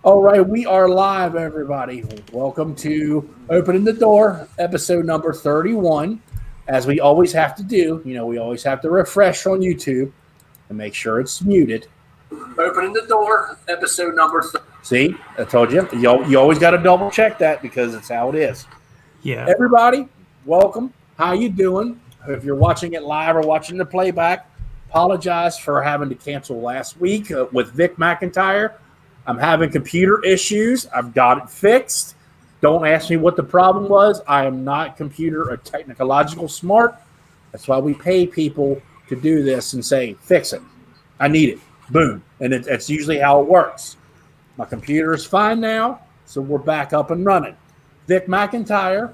All right, we are live, everybody. Welcome to Opening the Door, episode number 31. As we always have to do, we always have to refresh on YouTube and make sure it's muted. Opening the Door, episode number 30. See, I told you. You always got to double check that because it's how it is. Yeah. Everybody, welcome. How you doing? If you're watching it live or watching the playback, apologize for having to cancel last week with Vic McIntyre. I'm having computer issues. I've got it fixed. Don't ask me what the problem was. I am not computer or technological smart. That's why we pay people to do this and say, fix it. I need it. Boom. And it's usually how it works. My computer is fine now, so we're back up and running. Vic McIntyre,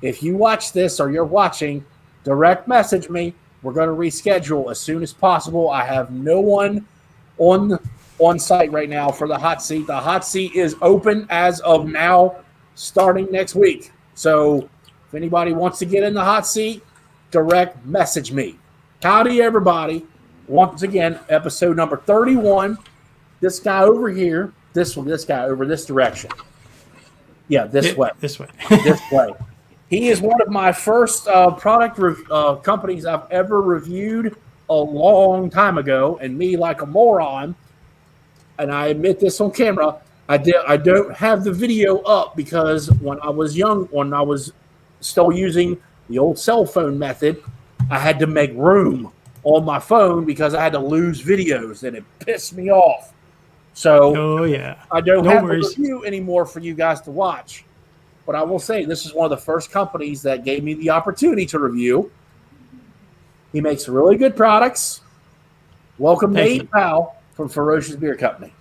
if you watch this or you're watching, direct message me. We're going to reschedule as soon as possible. I have no one on site right now for the hot seat. The hot seat is open as of now, starting next week. So if anybody wants to get in the hot seat, direct message me. Howdy, everybody. Once again, episode number 31. This guy over here, this guy over this direction. Yeah, this way. This way. This way. He is one of my first product companies I've ever reviewed a long time ago, and me like a moron. And I admit this on camera, I don't have the video up because when I was young, when I was still using the old cell phone method, I had to make room on my phone because I had to lose videos, and it pissed me off. So I don't have a review anymore for you guys to watch. But I will say this is one of the first companies that gave me the opportunity to review. He makes really good products. Welcome, Nate Powell from Ferocious Beer Company.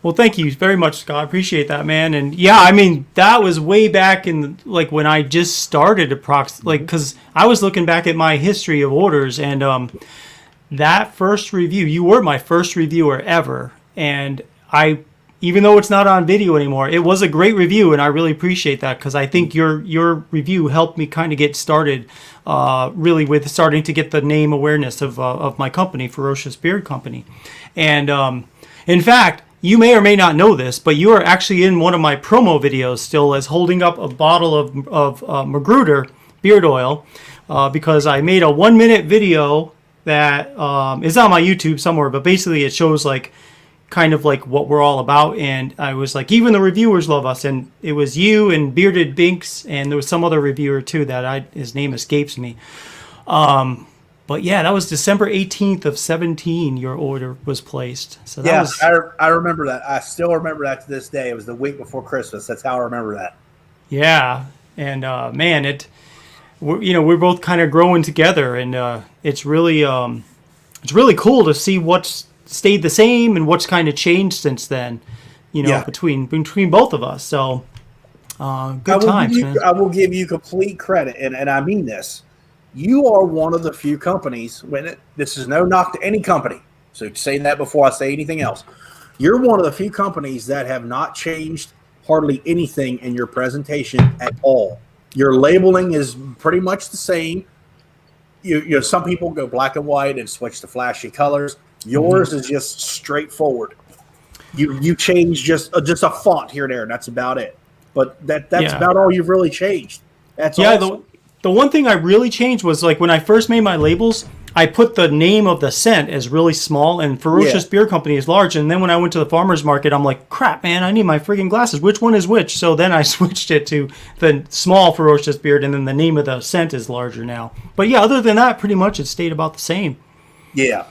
Well, thank you very much, Scott. I appreciate that, man. And yeah, I mean, that was way back in when I just started because I was looking back at my history of orders, and that first review, you were my first reviewer ever, and even though it's not on video anymore, it was a great review, and I really appreciate that because I think your review helped me kind of get started, really with starting to get the name awareness of my company, Ferocious Beard Company. And in fact, you may or may not know this, but you are actually in one of my promo videos still as holding up a bottle of Magruder beard oil because I made a 1-minute video that is on my YouTube somewhere, but basically it shows kind of what we're all about, and I was like, even the reviewers love us, and it was you and Bearded Binks, and there was some other reviewer too that his name escapes me. But yeah, that was December 18th of 17. Your order was placed. So that was. I remember that. I still remember that to this day. It was the week before Christmas. That's how I remember that. Yeah, and man, we're both kind of growing together, and it's really cool to see what's stayed the same and what's kind of changed since then. Between both of us. So good times, man. I will give you complete credit, and I mean this. You are one of the few companies, this is no knock to any company, so say that before I say anything else. You're one of the few companies that have not changed hardly anything in your presentation at all. Your labeling is pretty much the same. Some people go black and white and switch to flashy colors. Yours is just straightforward. You change just a font here and there, and that's about it. But that's about all you've really changed. That's awesome. The one thing I really changed was when I first made my labels, I put the name of the scent as really small and Ferocious Beer Company is large. And then when I went to the farmer's market, I'm like, crap, man, I need my freaking glasses. Which one is which? So then I switched it to the small Ferocious Beard, and then the name of the scent is larger now. But yeah, other than that, pretty much it stayed about the same. Yeah.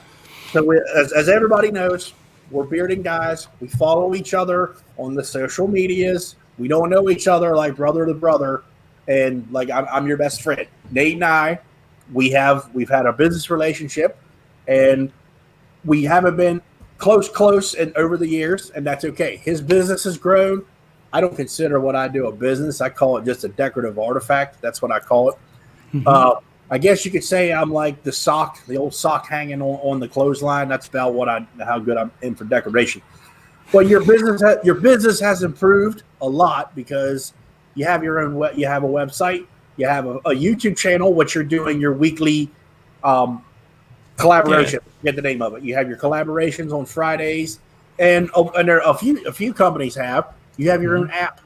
So as everybody knows, we're bearding guys. We follow each other on the social medias. We don't know each other like brother to brother. And I'm your best friend. Nate and I, we've had a business relationship, and we haven't been close and over the years, and that's okay. His business has grown. I don't consider what I do a business. I call it just a decorative artifact. That's what I call it. Mm-hmm. I guess you could say I'm like the old sock hanging on the clothesline. That's about how good I'm in for decoration. But your business has improved a lot because you have you have a website, you have a YouTube channel, which you're doing your weekly collaboration. Get the name of it. You have your collaborations on Fridays, and there are a few companies you have your own app.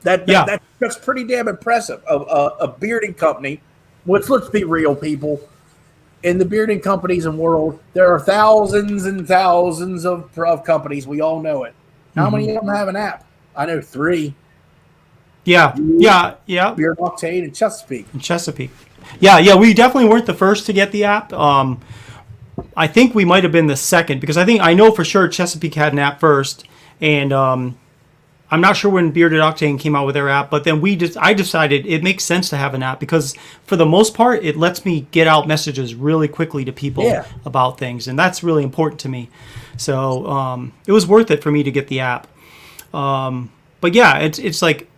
That's pretty damn impressive. A bearding company, which, let's be real, people. In the bearding companies and world, there are thousands and thousands of companies. We all know it. How many of them have an app? I know 3. Yeah. Beard Octane and Chesapeake. Yeah. We definitely weren't the first to get the app. I think we might have been the second, because I know for sure Chesapeake had an app first, and I'm not sure when Bearded Octane came out with their app, but then I decided it makes sense to have an app, because for the most part it lets me get out messages really quickly to people about things, and that's really important to me. So it was worth it for me to get the app. But yeah, it's like,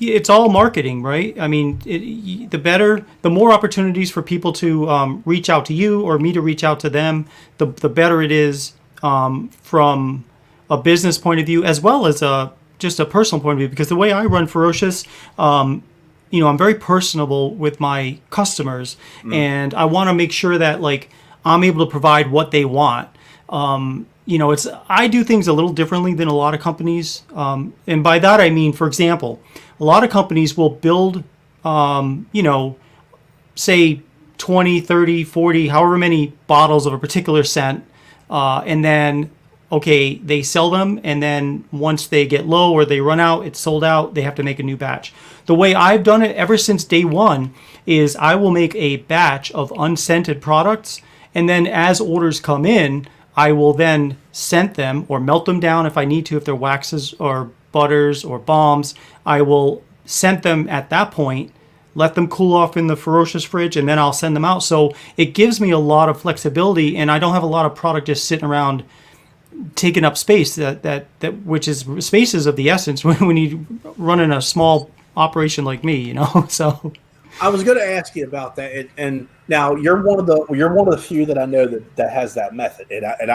it's all marketing, right? I mean, the more opportunities for people to reach out to you or me to reach out to them, the better it is from a business point of view, as well as just a personal point of view. Because the way I run Ferocious, I'm very personable with my customers, and I want to make sure that like I'm able to provide what they want. I do things a little differently than a lot of companies, and by that I mean, for example, a lot of companies will build, say 20, 30, 40, however many bottles of a particular scent, and then, okay, they sell them, and then once they get low or they run out, it's sold out, they have to make a new batch. The way I've done it ever since day one is I will make a batch of unscented products, and then as orders come in, I will then scent them or melt them down if I need to, if they're waxes or butters or balms. I will scent them at that point, let them cool off in the Ferocious fridge, and then I'll send them out. So it gives me a lot of flexibility, and I don't have a lot of product just sitting around taking up space, which is space is of the essence when you running a small operation like me, So I was going to ask you about that, and now you're one of the few that I know that has that method, and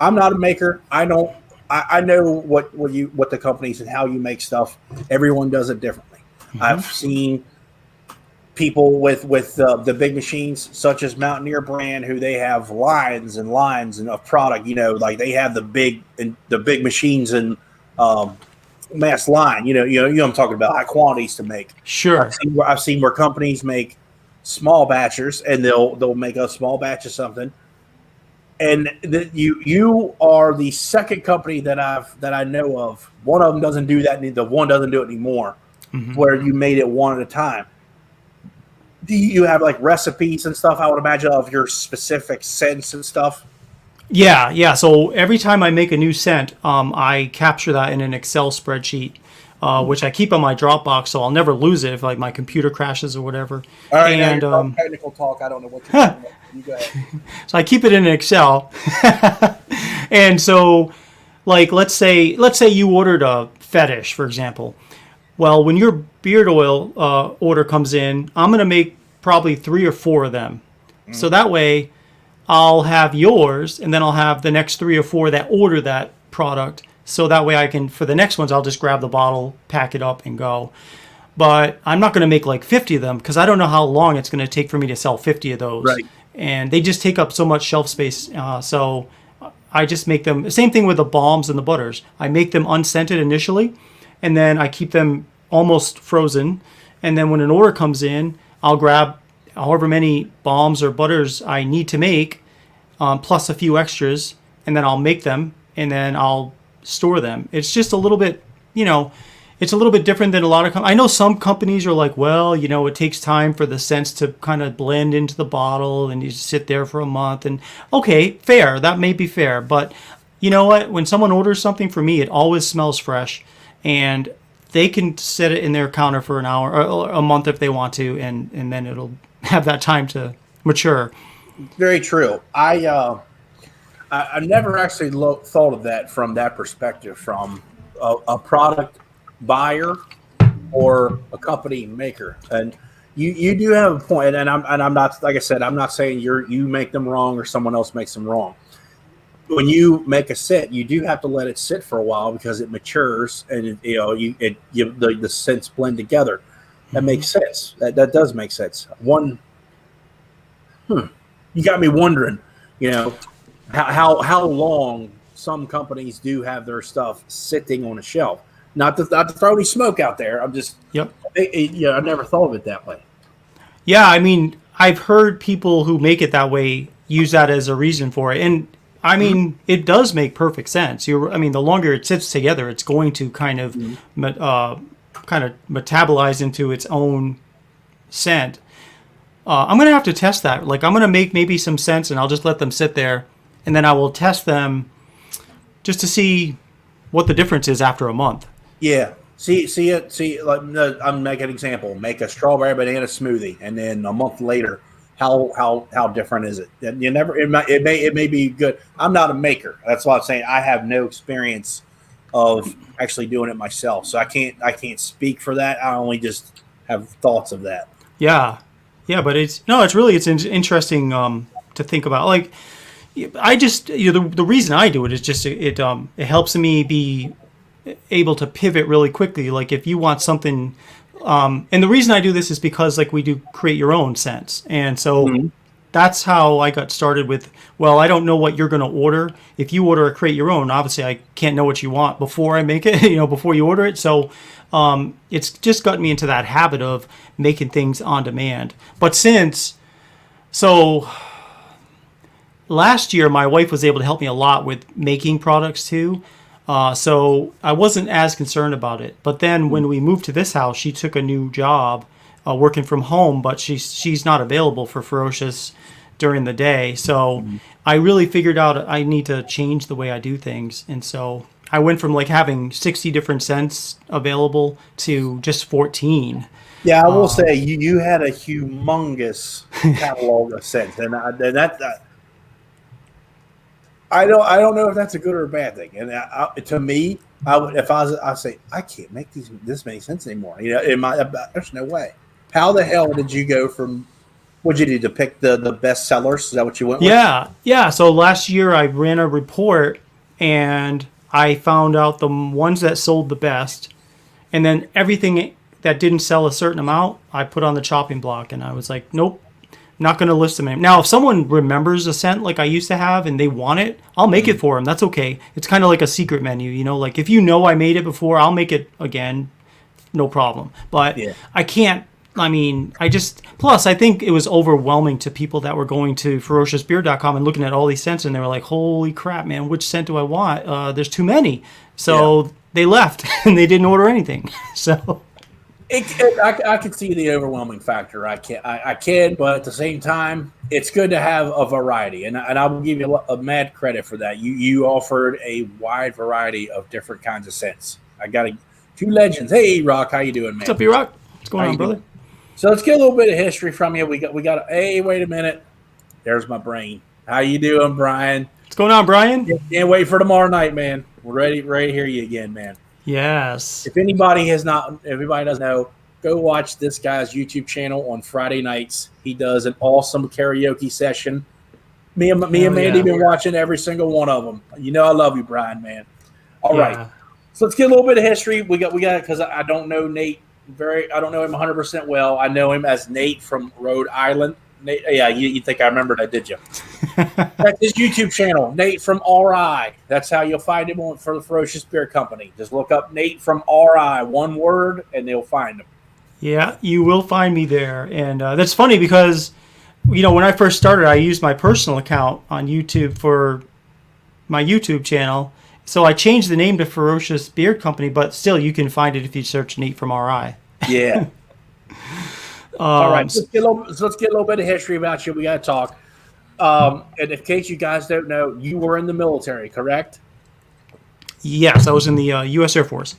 I'm not a maker. I know what the companies and how you make stuff. Everyone does it differently. I've seen people with the big machines, such as Mountaineer brand, who they have lines and lines of product. Like they have the big machines and mass line. I'm talking about, high quantities to make. Sure. I've seen where companies make small batches, and they'll make a small batch of something. And you are the second company that I know of. One of them doesn't do that. The one doesn't do it anymore. Where you made it one at a time. Do you have like recipes and stuff, I would imagine, of your specific scents and stuff? Yeah. So every time I make a new scent, I capture that in an Excel spreadsheet, which I keep on my Dropbox, so I'll never lose it if like my computer crashes or whatever. All right, and technical talk. I don't know what you're talking about. You go ahead. So I keep it in Excel, and so, like, let's say you ordered a fetish, for example. Well, when your beard oil order comes in, I'm going to make probably 3 or 4 of them. So that way I'll have yours, and then I'll have the next 3 or 4 that order that product. So that way I can, for the next ones, I'll just grab the bottle, pack it up, and go. But I'm not going to make like 50 of them, because I don't know how long it's going to take for me to sell 50 of those. Right. And they just take up so much shelf space. So I just make them, same thing with the balms and the butters. I make them unscented initially, and then I keep them almost frozen. And then when an order comes in, I'll grab however many balms or butters I need to make, plus a few extras, and then I'll make them, and then I'll store them. It's just a little bit, it's a little bit different than a lot of I know some companies are like, well, it takes time for the scents to kind of blend into the bottle, and you sit there for a month. And okay, fair. That may be fair. But you know what? When someone orders something for me, it always smells fresh, and they can set it in their counter for an hour or a month if they want to, and then it'll have that time to mature. Very true. I never actually thought of that from that perspective, from a product buyer or a company maker. And you do have a point, and I'm not, like I said, I'm not saying you make them wrong or someone else makes them wrong. When you make a scent, you do have to let it sit for a while, because it matures, and the scents blend together. That makes sense. That does make sense. You got me wondering, how long some companies do have their stuff sitting on a shelf. Not to throw any smoke out there. I'm just, Yep. I never thought of it that way. Yeah, I mean, I've heard people who make it that way use that as a reason for it, and I mean, it does make perfect sense. I mean, the longer it sits together, it's going to kind of metabolize into its own scent. I'm gonna have to test that. Like, I'm gonna make maybe some scents, and I'll just let them sit there, and then I will test them just to see what the difference is after a month. Yeah. See. Like, I'm making an example. Make a strawberry banana smoothie, and then a month later, how different is it? You never. It may be good. I'm not a maker. That's why I'm saying I have no experience of actually doing it myself, so I can't speak for that. I only just have thoughts of that. Yeah, yeah, but it's interesting to think about. Like, I just the reason I do it is just it helps me be able to pivot really quickly. Like, if you want something, and the reason I do this is because, like, we do create your own scents, and so that's how I got started with. Well, I don't know what you're going to order. If you order a create your own, obviously I can't know what you want before I make it. Before you order it. So it's just gotten me into that habit of making things on demand. But last year, my wife was able to help me a lot with making products too. So I wasn't as concerned about it. But then when we moved to this house, she took a new job working from home, but she's not available for Ferocious during the day. So I really figured out I need to change the way I do things. And so I went from like having 60 different scents available to just 14. Yeah, I will say you had a humongous catalog of scents, and that I don't know if that's a good or a bad thing. And to me, I say I can't make this many scents anymore. There's no way. How the hell did you go from? What'd you do to pick the best sellers? Is that what you went with? Yeah. So last year I ran a report and I found out the ones that sold the best, and then everything that didn't sell a certain amount, I put on the chopping block, and I was like, nope, not going to list them anymore. Now, if someone remembers a scent like I used to have and they want it, I'll make it for them. That's okay. It's kind of like a secret menu, like if I made it before, I'll make it again, no problem. But I can't. I mean, plus I think it was overwhelming to people that were going to ferociousbeard.com and looking at all these scents, and they were like, holy crap, man, which scent do I want? There's too many. So they left and they didn't order anything. So I can see the overwhelming factor. I can, but at the same time, it's good to have a variety, and I will give you a mad credit for that. You offered a wide variety of different kinds of scents. I got two legends. Hey, Rock, how you doing, man? What's up, E-Rock? What's going on, brother? Doing? So let's get a little bit of history from you. We got. Hey, wait a minute. There's my brain. How you doing, Brian? What's going on, Brian? Can't wait for tomorrow night, man. We're ready to hear you again, man. Yes. If everybody doesn't know, go watch this guy's YouTube channel on Friday nights. He does an awesome karaoke session. Me and Mandy been watching every single one of them. I love you, Brian, man. All right. So let's get a little bit of history. We got because I don't know Nate I don't know him 100% well. I know him as Nate from Rhode Island. Nate, yeah, you think I remember that, did you? That's his YouTube channel, Nate from RI. That's how you'll find him for the Ferocious Beard Company. Just look up Nate from RI, one word, and they'll find him. Yeah, you will find me there. And that's funny because, when I first started, I used my personal account on YouTube for my YouTube channel. So I changed the name to Ferocious Beard Company, but still you can find it if you search Nate from RI. Yeah. All right. So let's get a little bit of history about you. We got to talk. And in case you guys don't know, you were in the military, correct? Yes, I was in the U.S. Air Force.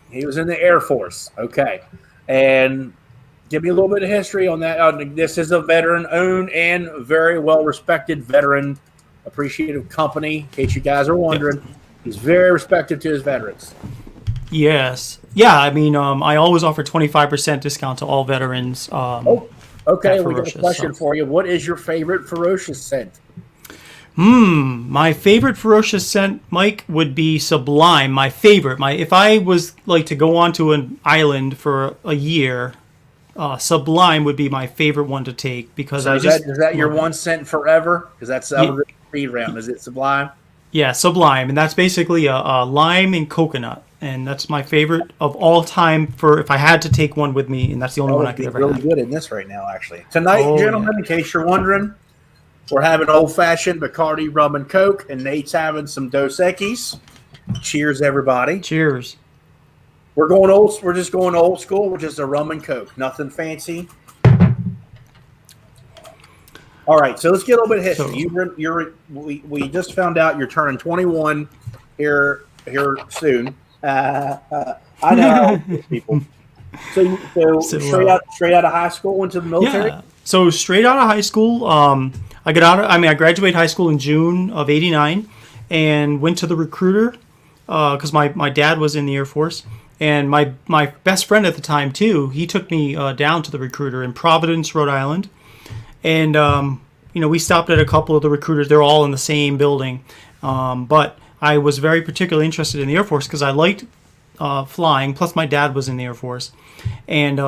He was in the Air Force. Okay. And give me a little bit of history on that. This is a veteran-owned and very well-respected veteran appreciative company, in case you guys are wondering. Yep. He's very respected to his veterans. Yes. Yeah, I mean, I always offer 25% discount to all veterans. Okay. We got a question for you. What is your favorite Ferocious scent? My favorite Ferocious scent, Mike, would be Sublime. My favorite. If I was like to go onto an island for a year, Sublime would be my favorite one to take because is that your one scent forever? Because that's our read round. Is it Sublime? Yeah, Sublime, and that's basically a lime and coconut, and that's my favorite of all time. For if I had to take one with me, and that's the only That one I would could be ever really have. good in this right now, actually. Tonight, Oh yeah. gentlemen, in case you're wondering, we're having old-fashioned Bacardi rum and Coke, and Nate's having some Dos Equis. Cheers, everybody. Cheers. We're just going old school, which is a rum and Coke. Nothing fancy. All right, so let's get a little bit of history. We just found out you're turning 21 here soon. I know how old these people. So straight out of high school, went to the military. Yeah. So straight out of high school, I graduated high school in June of '89, and went to the recruiter because my dad was in the Air Force, and my best friend at the time too. He took me down to the recruiter in Providence, Rhode Island, and we stopped at a couple of the recruiters. They're all in the same building, but I was very particularly interested in the Air Force because I liked flying. Plus, my dad was in the Air Force, and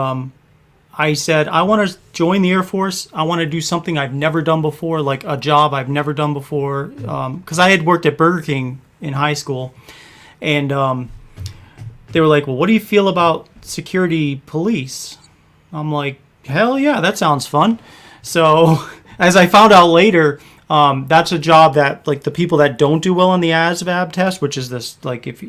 I said, I want to join the Air Force. I want to do something I've never done before, like a job I've never done before. Because I had worked at Burger King in high school. And they were like, well, what do you feel about security police? I'm like, hell yeah, that sounds fun. So as I found out later, that's a job that, like, the people that don't do well on the ASVAB test, which is this, like, if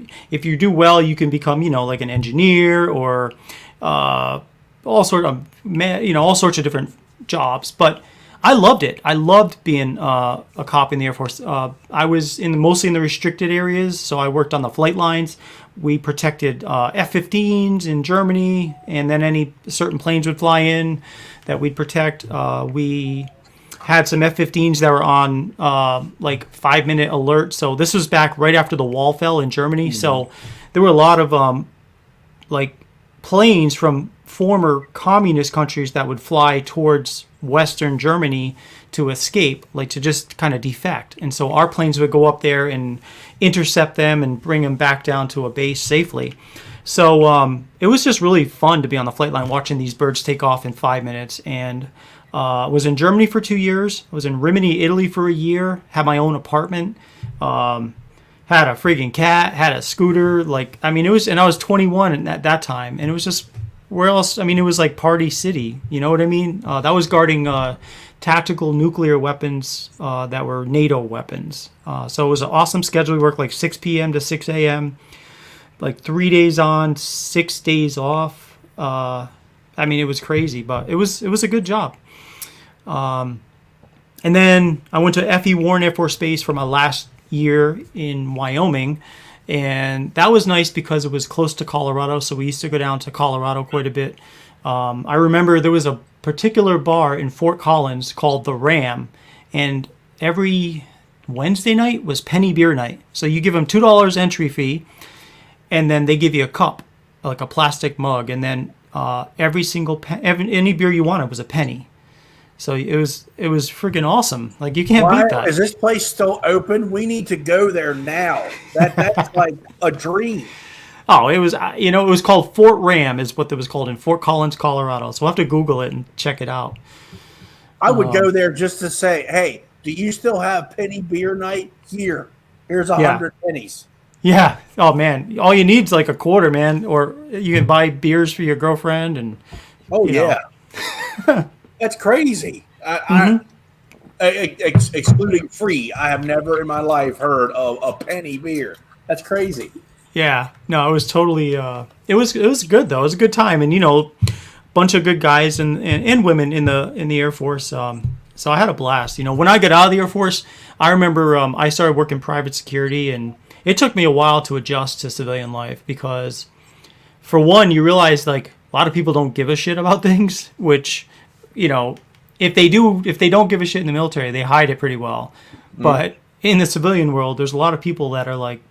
you do well, you can become, like an engineer or all sorts of different jobs. But I loved it. I loved being a cop in the Air Force. I was mostly in the restricted areas, so I worked on the flight lines. We protected F-15s in Germany, and then any certain planes would fly in that we'd protect. We had some F-15s that were on like 5-minute alert. So this was back right after the wall fell in Germany. Mm-hmm. So there were a lot of like planes from former communist countries that would fly towards Western Germany to escape, like to just kind of defect. And so our planes would go up there and intercept them and bring them back down to a base safely. So it was just really fun to be on the flight line watching these birds take off in 5 minutes. And was in Germany for 2 years. I was in Rimini, Italy for a year. Had my own apartment. Had a freaking cat. Had a scooter. Like, I mean, it was, and I was 21 at that time. And it was just, where else? I mean, it was like Party City. You know what I mean? That was guarding tactical nuclear weapons that were NATO weapons. So it was an awesome schedule. We worked like 6 p.m. to 6 a.m. Like 3 days on, 6 days off. I mean, it was crazy, but it was a good job. And then I went to F.E. Warren Air Force Base for my last year in Wyoming. And that was nice because it was close to Colorado, so we used to go down to Colorado quite a bit. I remember there was a particular bar in Fort Collins called the Ram, and every Wednesday night was penny beer night. So you give them $2 entry fee, and then they give you a cup, like a plastic mug, and then any beer you wanted was a penny. So it was freaking awesome. Like, you can't beat that. Is this place still open? We need to go there now. That's like a dream. Oh, it was, it was called Fort Ram is what it was called in Fort Collins, Colorado. So we'll have to Google it and check it out. I would go there just to say, hey, do you still have penny beer night? Here's 100 pennies. Yeah. Oh, man. All you need is like a quarter, man. Or you can buy beers for your girlfriend. And That's crazy. Excluding free, I have never in my life heard of a penny beer. That's crazy. Yeah, no, it was totally. It was good though. It was a good time, and bunch of good guys and women in the Air Force. So I had a blast. When I got out of the Air Force, I remember I started working private security, and it took me a while to adjust to civilian life because, for one, you realize like a lot of people don't give a shit about things, which, if they don't give a shit in the military, they hide it pretty well. But in the civilian world, there's a lot of people that are like,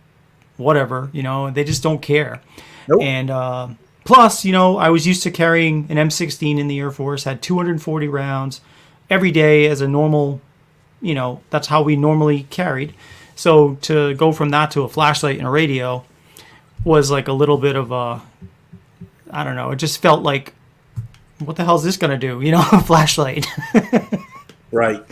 whatever, they just don't care. Nope. And plus, I was used to carrying an M16 in the Air Force, had 240 rounds every day as a normal, that's how we normally carried. So to go from that to a flashlight and a radio was like a little bit of a, I don't know, it just felt like, what the hell is this going to do? A flashlight. Right.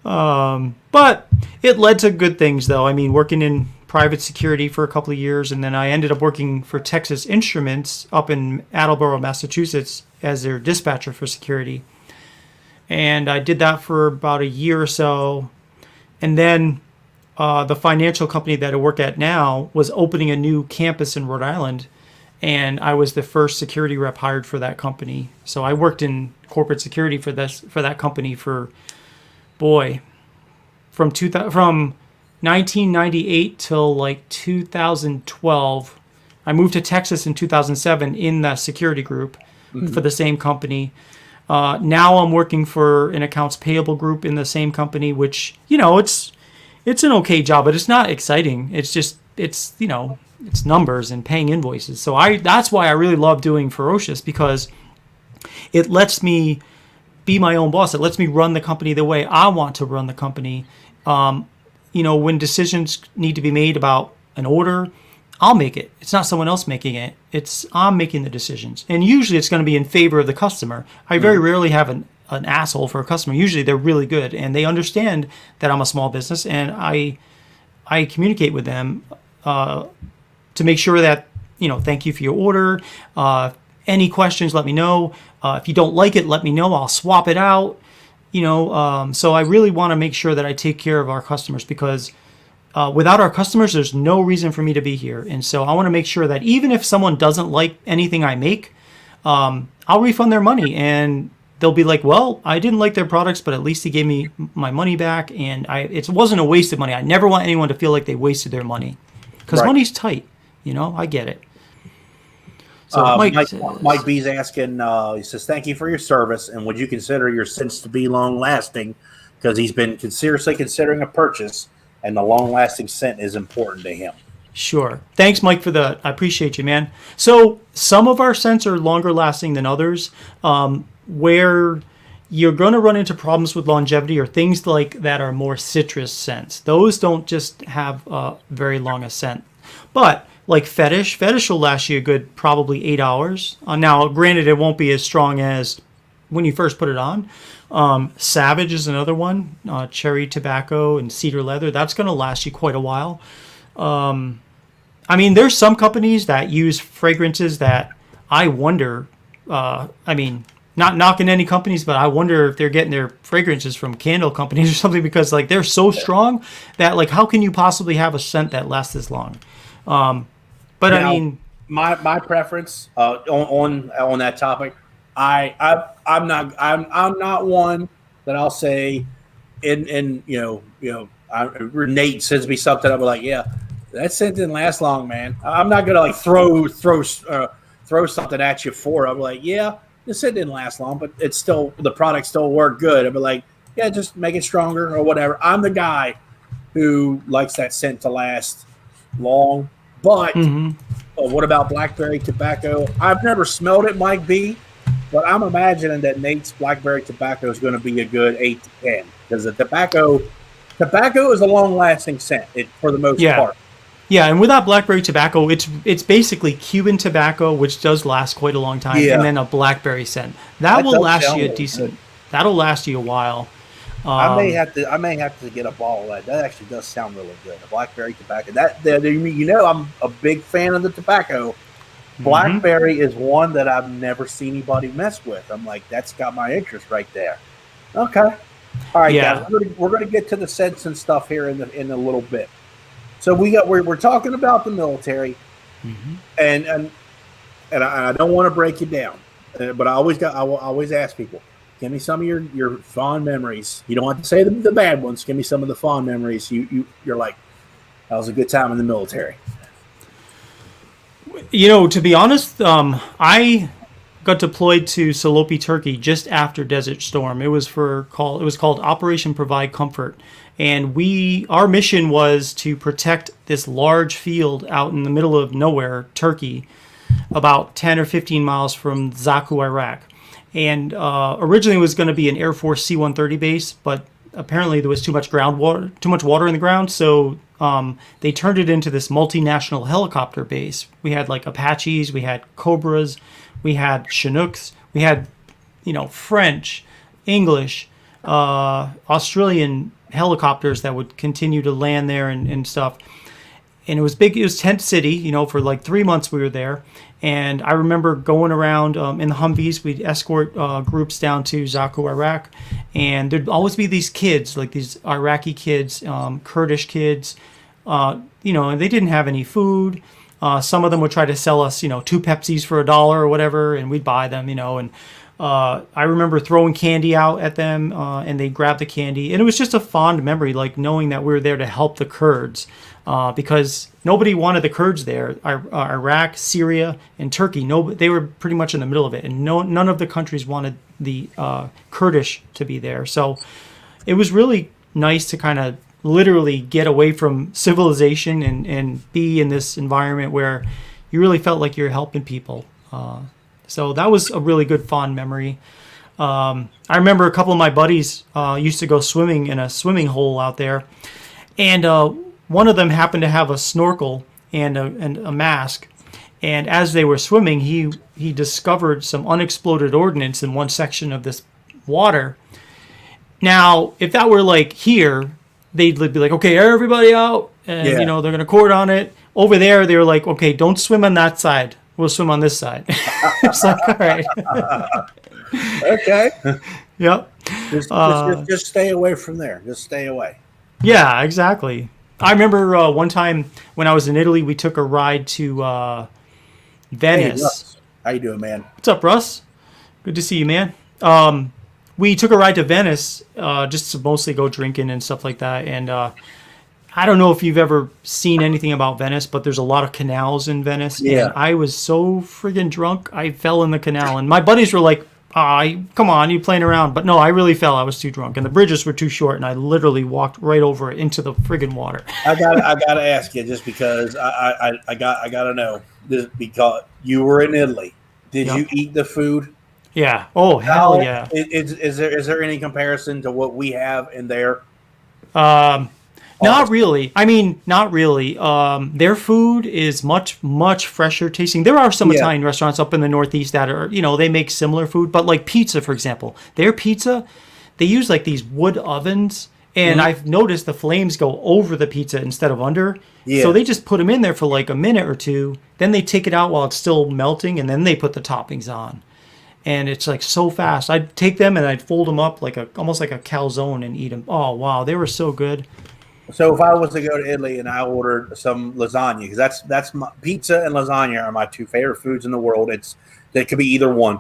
But It led to good things, though. I mean, working in private security for a couple of years, and then I ended up working for Texas Instruments up in Attleboro, Massachusetts, as their dispatcher for security. And I did that for about a year or so. And then the financial company that I work at now was opening a new campus in Rhode Island, and I was the first security rep hired for that company. So I worked in corporate security for that company for, boy, from 1998 till like 2012. I moved to Texas in 2007 in the security group for the same company. Now I'm working for an accounts payable group in the same company, which, it's an okay job, but it's not exciting. It's numbers and paying invoices. So that's why I really love doing Ferocious, because it lets me be my own boss. It lets me run the company the way I want to run the company. When decisions need to be made about an order, I'll make it. It's not someone else making it. I'm making the decisions. And usually it's going to be in favor of the customer. I very rarely have an asshole for a customer. Usually they're really good, and they understand that I'm a small business, and I communicate with them to make sure that, thank you for your order. Any questions, let me know. If you don't like it, let me know. I'll swap it out. So I really want to make sure that I take care of our customers, because without our customers, there's no reason for me to be here. And so I want to make sure that even if someone doesn't like anything I make, I'll refund their money, and they'll be like, well, I didn't like their products, but at least he gave me my money back, and it wasn't a waste of money. I never want anyone to feel like they wasted their money, because money's tight. I get it. So Mike B's asking, he says, thank you for your service, and would you consider your scents to be long-lasting? Because he's been seriously considering a purchase, and the long-lasting scent is important to him. Sure. Thanks, Mike, for that. I appreciate you, man. So some of our scents are longer-lasting than others. Where you're going to run into problems with longevity or things like that are more citrus scents. Those don't just have very long a scent. But like Fetish will last you a good probably 8 hours. Now, granted, it won't be as strong as when you first put it on. Savage is another one. Cherry tobacco and cedar leather. That's going to last you quite a while. There's some companies that use fragrances that I wonder, not knocking any companies, but I wonder if they're getting their fragrances from candle companies or something, because they're so strong that how can you possibly have a scent that lasts this long? My preference on that topic, I'm not one that I'll say Nate sends me something, I'll be like, yeah, that scent didn't last long, man. I'm not gonna throw something at you for it. I'm like, yeah, this scent didn't last long, but the product still worked good. I'd be like, yeah, just make it stronger or whatever. I'm the guy who likes that scent to last long. But what about blackberry tobacco? I've never smelled it, Mike B, but I'm imagining that Nate's blackberry tobacco is going to be a good 8 to 10, because the tobacco is a long-lasting scent for the most part. Yeah, and without blackberry tobacco, it's basically Cuban tobacco, which does last quite a long time, and then a blackberry scent. That will last you a decent. That'll last you a while. I may have to get a bottle of that. That actually does sound really good. The blackberry tobacco. I'm a big fan of the tobacco. Blackberry is one that I've never seen anybody mess with. I'm like, that's got my interest right there. Okay. All right, guys. We're going to get to the scents and stuff here in a little bit. So we're talking about the military, and I don't want to break you down, but I always ask people, give me some of your fond memories. You don't have to say the bad ones. Give me some of the fond memories. You're like, that was a good time in the military. To be honest, I got deployed to Salopi, Turkey just after Desert Storm. It was called Operation Provide Comfort. And our mission was to protect this large field out in the middle of nowhere, Turkey, about 10 or 15 miles from Zaku, Iraq. And originally it was going to be an Air Force C-130 base, but apparently there was too much water in the ground, so they turned it into this multinational helicopter base. We had Apaches, we had Cobras, we had Chinooks, we had French, English, Australian helicopters that would continue to land there and stuff. And it was big. It was tent city, for like 3 months we were there. And I remember going around in the Humvees. We'd escort groups down to Zaku, Iraq. And there'd always be these kids, like these Iraqi kids, Kurdish kids, and they didn't have any food. Some of them would try to sell us, 2 Pepsis for $1 or whatever, and we'd buy them, and I remember throwing candy out at them, and they'd grab the candy. And it was just a fond memory, like knowing that we were there to help the Kurds, because nobody wanted the Kurds there. Iraq, Syria, and Turkey, they were pretty much in the middle of it, and none of the countries wanted the Kurdish to be there. So it was really nice to kind of literally get away from civilization and be in this environment where you really felt like you're helping people. So that was a really good, fond memory. I remember a couple of my buddies used to go swimming in a swimming hole out there, and one of them happened to have a snorkel and a mask. And as they were swimming, he discovered some unexploded ordnance in one section of this water. Now, if that were like here, they'd be like, okay, everybody out, and they're going to court on it. Over there, they were like, okay, don't swim on that side. We'll swim on this side. It's like, all right. Okay. Yep. Just stay away from there. Just stay away. Yeah, exactly. I remember one time when I was in Italy, we took a ride to Venice. Hey, Russ. How you doing, man? What's up, Russ? Good to see you, man. We took a ride to Venice just to mostly go drinking and stuff like that. And I don't know if you've ever seen anything about Venice, but there's a lot of canals in Venice. Yeah. And I was so friggin' drunk, I fell in the canal. And my buddies were like, come on, you playing around. But no, I really fell. I was too drunk. And the bridges were too short, and I literally walked right over it into the friggin' water. I gotta ask you, just because I gotta know this, because you were in Italy. Did you eat the food? Yeah. Oh, hell yeah. Is there any comparison to what we have in there? Not really. I mean, not really. Their food is much, much fresher tasting. There are some Italian restaurants up in the Northeast that are, they make similar food. But like pizza, for example, their pizza, they use like these wood ovens. And I've noticed the flames go over the pizza instead of under. Yeah. So they just put them in there for like a minute or two. Then they take it out while it's still melting. And then they put the toppings on. And it's like so fast. I'd take them and I'd fold them up like almost like a calzone and eat them. Oh, wow. They were so good. So if I was to go to Italy and I ordered some lasagna, because that's my pizza and lasagna are my 2 favorite foods in the world. That could be either one.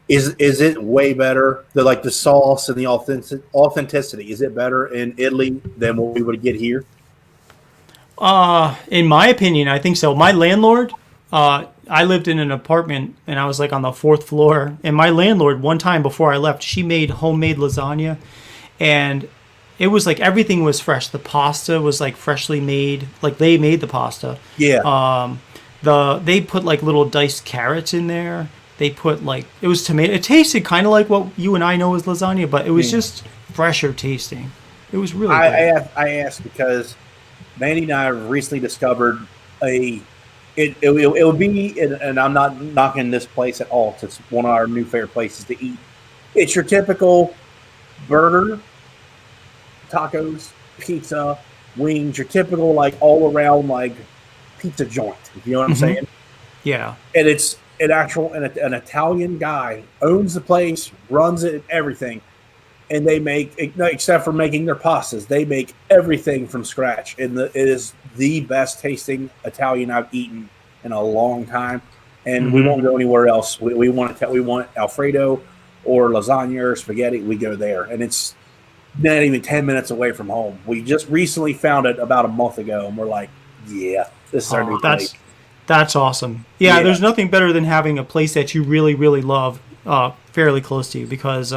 Is it way better? The sauce and the authenticity. Is it better in Italy than what we would get here? In my opinion, I think so. My landlord, I lived in an apartment and I was like on the 4th floor. And my landlord, one time before I left, she made homemade lasagna, and it was like everything was fresh. The pasta was like freshly made. Like they made the pasta. Yeah. They put like little diced carrots in there. They put like, it was tomato. It tasted kind of like what you and I know as lasagna, but it was just fresher tasting. It was really good. I asked because Mandy and I have recently discovered it would be, and I'm not knocking this place at all. It's one of our new favorite places to eat. It's your typical burger, tacos, pizza, wings, your typical like all around like pizza joint. You know what I'm saying? Yeah. And it's an Italian guy owns the place, runs it, and everything. And they make, except for making their pastas, they make everything from scratch. And it is the best tasting Italian I've eaten in a long time. And we won't go anywhere else. We want Alfredo or lasagna or spaghetti. We go there, and it's not even 10 minutes away from home. We just recently found it about a month ago, and we're like, yeah, this is our new place. That's awesome. Yeah, there's nothing better than having a place that you really, really love fairly close to you, because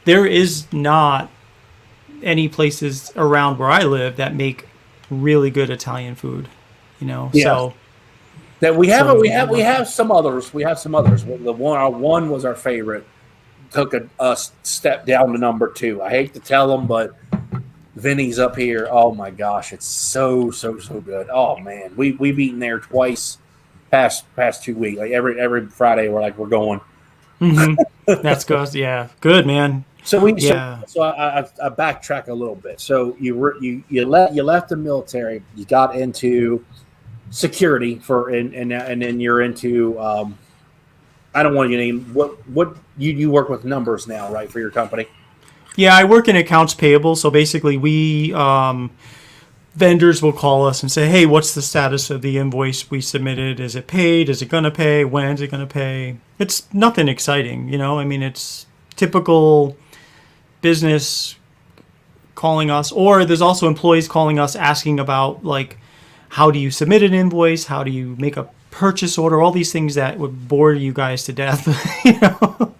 there is not any places around where I live that make really good Italian food, So that we have some others. We have some others. Our one was our favorite. Took a step down to number 2. I hate to tell them, but Vinny's up here. Oh my gosh, it's so good. Oh man, we've eaten there twice past 2 weeks. Like every Friday, we're going. That's good. Yeah, good, man. Yeah. So I backtrack a little bit. So you left the military, you got into security and then you're into I don't want you to name what you work with numbers now, right, for your company. Yeah, I work in accounts payable. So basically, vendors will call us and say, "Hey, what's the status of the invoice we submitted? Is it paid? Is it gonna pay? When is it gonna pay?" It's nothing exciting, you know. I mean, it's typical business calling us, or there's also employees calling us asking about like, how do you submit an invoice? How do you make a purchase order? All these things that would bore you guys to death, you know.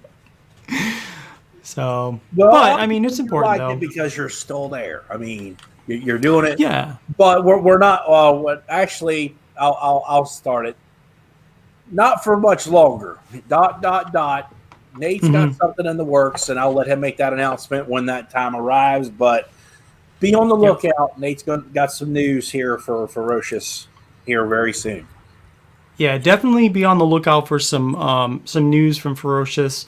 So, Well, but I mean, it's you important like though. it because you're still there. I mean, you're doing it, Yeah. but we're not. What actually? I'll start it. Not for much longer. Dot dot dot. Nate's got something in the works, and I'll let him make that announcement when that time arrives. But be on the Yep. lookout. Nate's got some news here for Ferocious here very soon. Yeah, definitely be on the lookout for some news from Ferocious,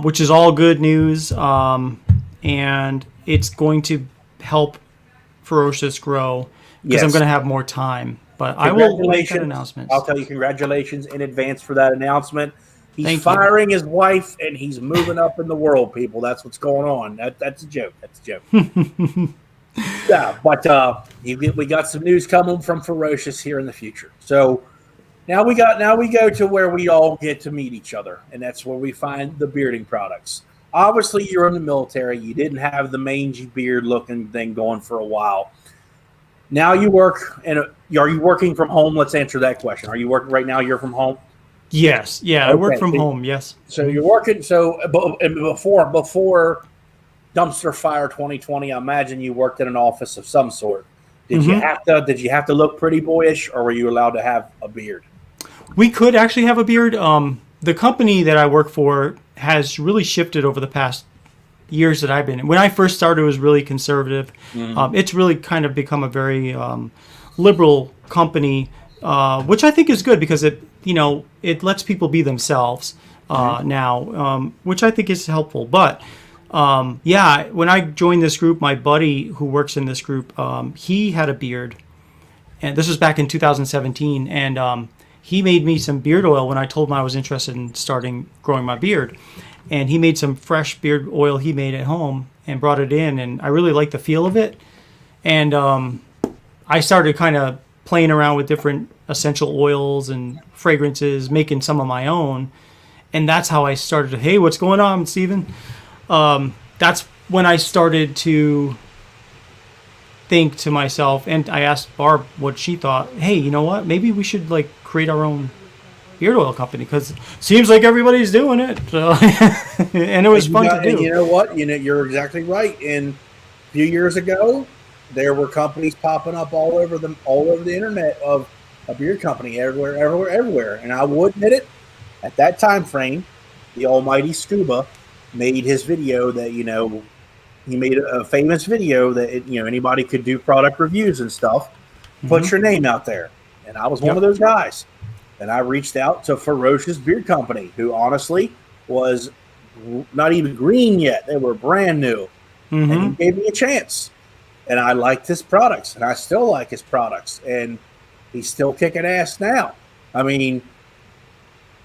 which is all good news, and it's going to help Ferocious grow because I'm Yes. going to have more time. But I will make that Congratulations. announcement. I'll tell you congratulations in advance for that announcement. He's Thank you. firing his wife and he's moving up in the world, people. That's what's going on. That's a joke. That's a joke. Yeah, but we got some news coming from Ferocious here in the future. So now we go to where we all get to meet each other, and that's where we find the bearding products. Obviously, you're in the military. You didn't have the mangy beard looking thing going for a while. Now you work, and are you working from home? Let's answer that question. Are you working right now? You're from home. Yes, yeah, I work Okay, from home. Yes. so you're working. So and before Dumpster Fire 2020, I imagine you worked in an office of some sort. Did you have to look pretty boyish, or were you allowed to have a beard? We could actually have a beard. The company that I work for has really shifted over the past years that I've been in. When I first started, it was really conservative. It's really kind of become a very liberal company, which I think is good because it lets people be themselves now, which I think is helpful. But yeah, when I joined this group, my buddy who works in this group, he had a beard, and this was back in 2017, and he made me some beard oil when I told him I was interested in starting growing my beard. And he made some fresh beard oil he made at home and brought it in, and I really liked the feel of it. And I started kind of playing around with different essential oils and fragrances, making some of my own. And that's how I started to, hey, what's going on, Steven? That's when I started to think to myself, and I asked Barb what she thought. Hey, you know what? Maybe we should like create our own beard oil company because it seems like everybody's doing it. So, and it was fun to do. And you know what? You're exactly right. And a few years ago, there were companies popping up all over the internet of a beard company everywhere. And I will admit it, at that time frame, the almighty Scuba made his video that he made a famous video that anybody could do product reviews and stuff. Put your name out there, and I was one of those guys. And I reached out to Ferocious Beard Company, who honestly was not even green yet. They were brand new. And he gave me a chance. And I liked his products, and I still like his products. And he's still kicking ass now. I mean,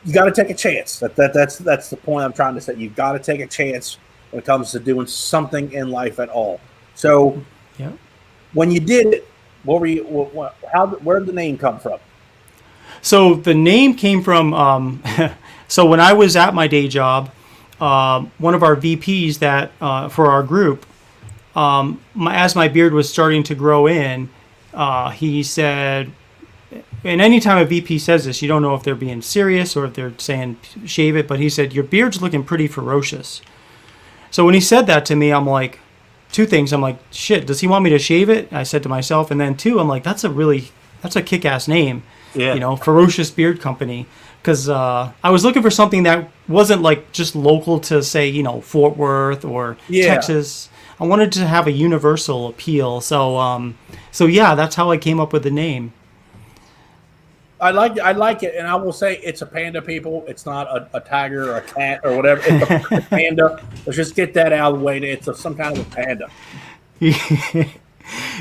you got to take a chance. That's the point I'm trying to say. You've got to take a chance when it comes to doing something in life at all. So when you did it, where did the name come from? So the name came from, so when I was at my day job, one of our VPs that for our group, as my beard was starting to grow in, he said, and anytime a VP says this, you don't know if they're being serious or if they're saying shave it, but he said, your beard's looking pretty ferocious. So when he said that to me, I'm like, two things. I'm like, shit, does he want me to shave it? I said to myself. And then two, I'm like, that's a kick-ass name. Yeah. Ferocious Beard Company. Because I was looking for something that wasn't like just local to, say, Fort Worth or Texas. I wanted to have a universal appeal. So yeah, that's how I came up with the name. I like it, and I will say it's a panda. People, it's not a tiger or a cat or whatever. It's a panda. Let's just get that out of the way. It's some kind of a panda.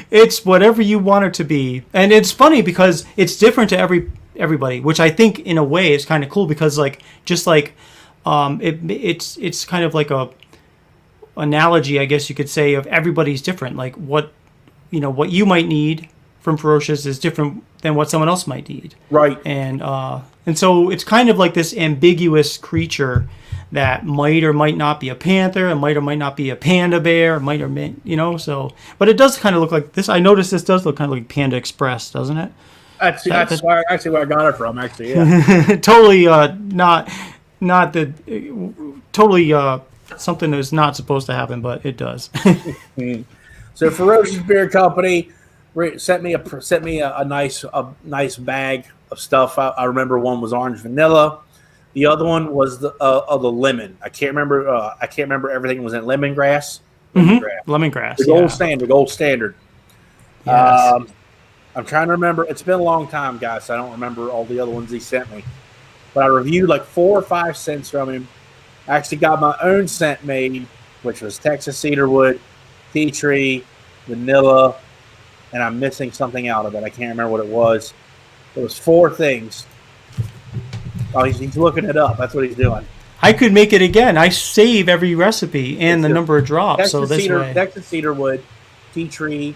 It's whatever you want it to be, and it's funny because it's different to everybody, which I think in a way is kind of cool because it's kind of like a analogy, I guess you could say, of everybody's different. Like what you might need from Ferocious is different than what someone else might need. Right. And so it's kind of like this ambiguous creature that might or might not be a panther, and might or might not be a panda bear, might or may, so. But it does kind of look like this. I noticed this does look kind of like Panda Express, doesn't it? That's where I got it from. Actually, yeah. Totally not something that's not supposed to happen, but it does. So Ferocious Beer Company sent me a nice bag of stuff. I remember one was orange vanilla. The other one was the lemon. I can't remember everything. Was it lemongrass? Lemongrass. The gold standard. Yes. I'm trying to remember. It's been a long time, guys. So I don't remember all the other ones he sent me. But I reviewed like 4 or 5 scents from him. I actually got my own scent made, which was Texas cedarwood, tea tree, vanilla, and I'm missing something out of it. I can't remember what it was. It was 4 things. Oh, he's looking it up. That's what he's doing. I could make it again. I save every recipe and the number of drops. Texas cedarwood, tea tree,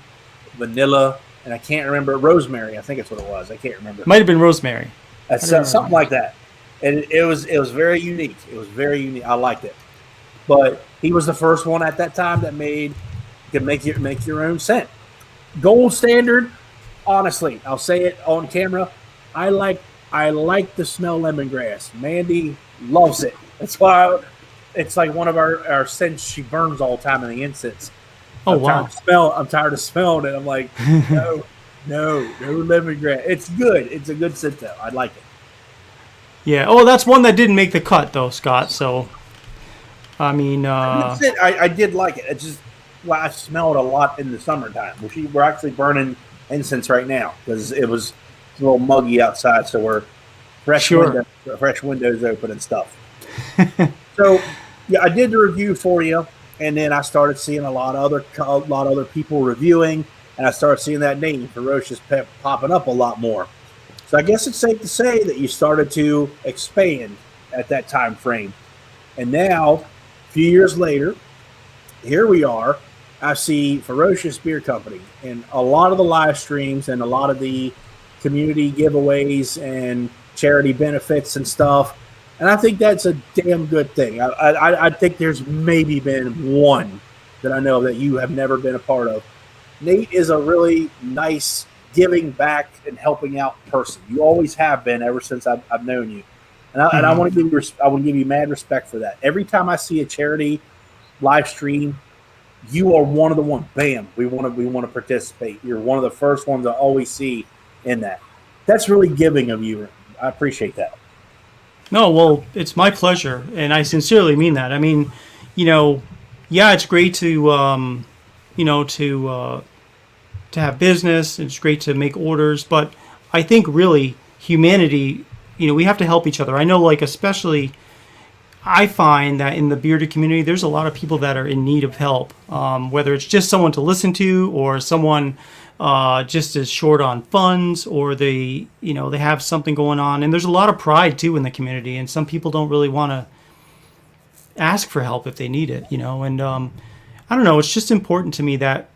vanilla, and I can't remember rosemary. I think it's what it was. I can't remember. Might have been rosemary. That's something like that. And it was very unique. It was very unique. I liked it. But he was the first one at that time that could make your own scent. Gold standard. Honestly, I'll say it on camera. I like the smell lemongrass. Mandy loves it. That's why it's like one of our scents she burns all the time in the incense. Oh, wow. I'm tired of smelling it. I'm like, no lemongrass. It's good. It's a good scent though. I like it. Yeah. Oh, that's one that didn't make the cut though, Scott. So, I mean, that's it. I did like it. It's just I smell it a lot in the summertime. We're actually burning incense right now because it was a little muggy outside, so we're fresh windows open and stuff. So, yeah, I did the review for you, and then I started seeing a lot of other people reviewing, and I started seeing that name Ferocious popping up a lot more. So I guess it's safe to say that you started to expand at that time frame, and now, a few years later, here we are. I see Ferocious Beer Company and a lot of the live streams and a lot of the community giveaways and charity benefits and stuff. And I think that's a damn good thing. I think there's maybe been one that I know that you have never been a part of. Nate is a really nice giving back and helping out person. You always have been ever since I've known you. And I want to give you mad respect for that. Every time I see a charity live stream, you are one of the ones. Bam! We want to participate. You're one of the first ones I always see in that. That's really giving of you. I appreciate that. No, well, it's my pleasure, and I sincerely mean that. I mean, yeah, it's great to have business. It's great to make orders, but I think really humanity, we have to help each other. I know, like, especially I find that in the bearded community, there's a lot of people that are in need of help, whether it's just someone to listen to or someone just is short on funds, or they have something going on. And there's a lot of pride too in the community, and some people don't really want to ask for help if they need it, and I don't know, it's just important to me that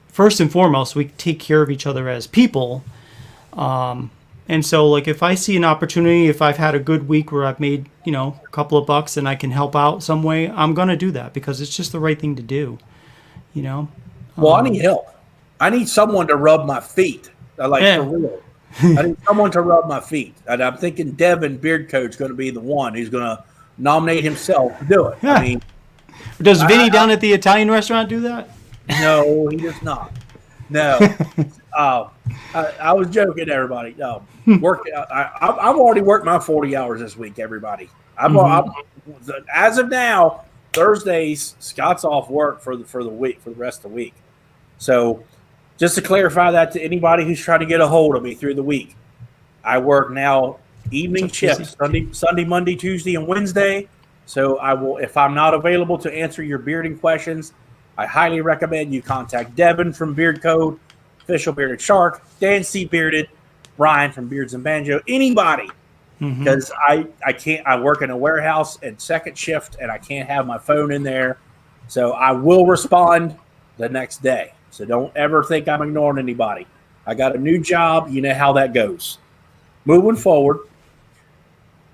first and foremost, we take care of each other as people. And so, like, if I see an opportunity, if I've had a good week where I've made, a couple of bucks and I can help out some way, I'm going to do that because it's just the right thing to do, Well, I need help. I need someone to rub my feet. For real. I need someone to rub my feet. And I'm thinking Devin Beardcoat's is going to be the one who's going to nominate himself to do it. Yeah. I mean, does Vinny down at the Italian restaurant do that? No, he does not. No. I was joking, everybody. No, I've already worked my 40 hours this week, everybody. As of now, Thursdays, Scott's off work for the week, for the rest of the week. So just to clarify that to anybody who's trying to get a hold of me through the week, I work now evening Keep busy. shifts, Sunday, Monday, Tuesday, and Wednesday. So I will, if I'm not available to answer your bearding questions, I highly recommend you contact Devin from Beard Code, Official Bearded Shark, Dan C. Bearded, Ryan from Beards and Banjo, anybody. Because I can't, I work in a warehouse and second shift and I can't have my phone in there. So I will respond the next day. So don't ever think I'm ignoring anybody. I got a new job. You know how that goes. Moving forward.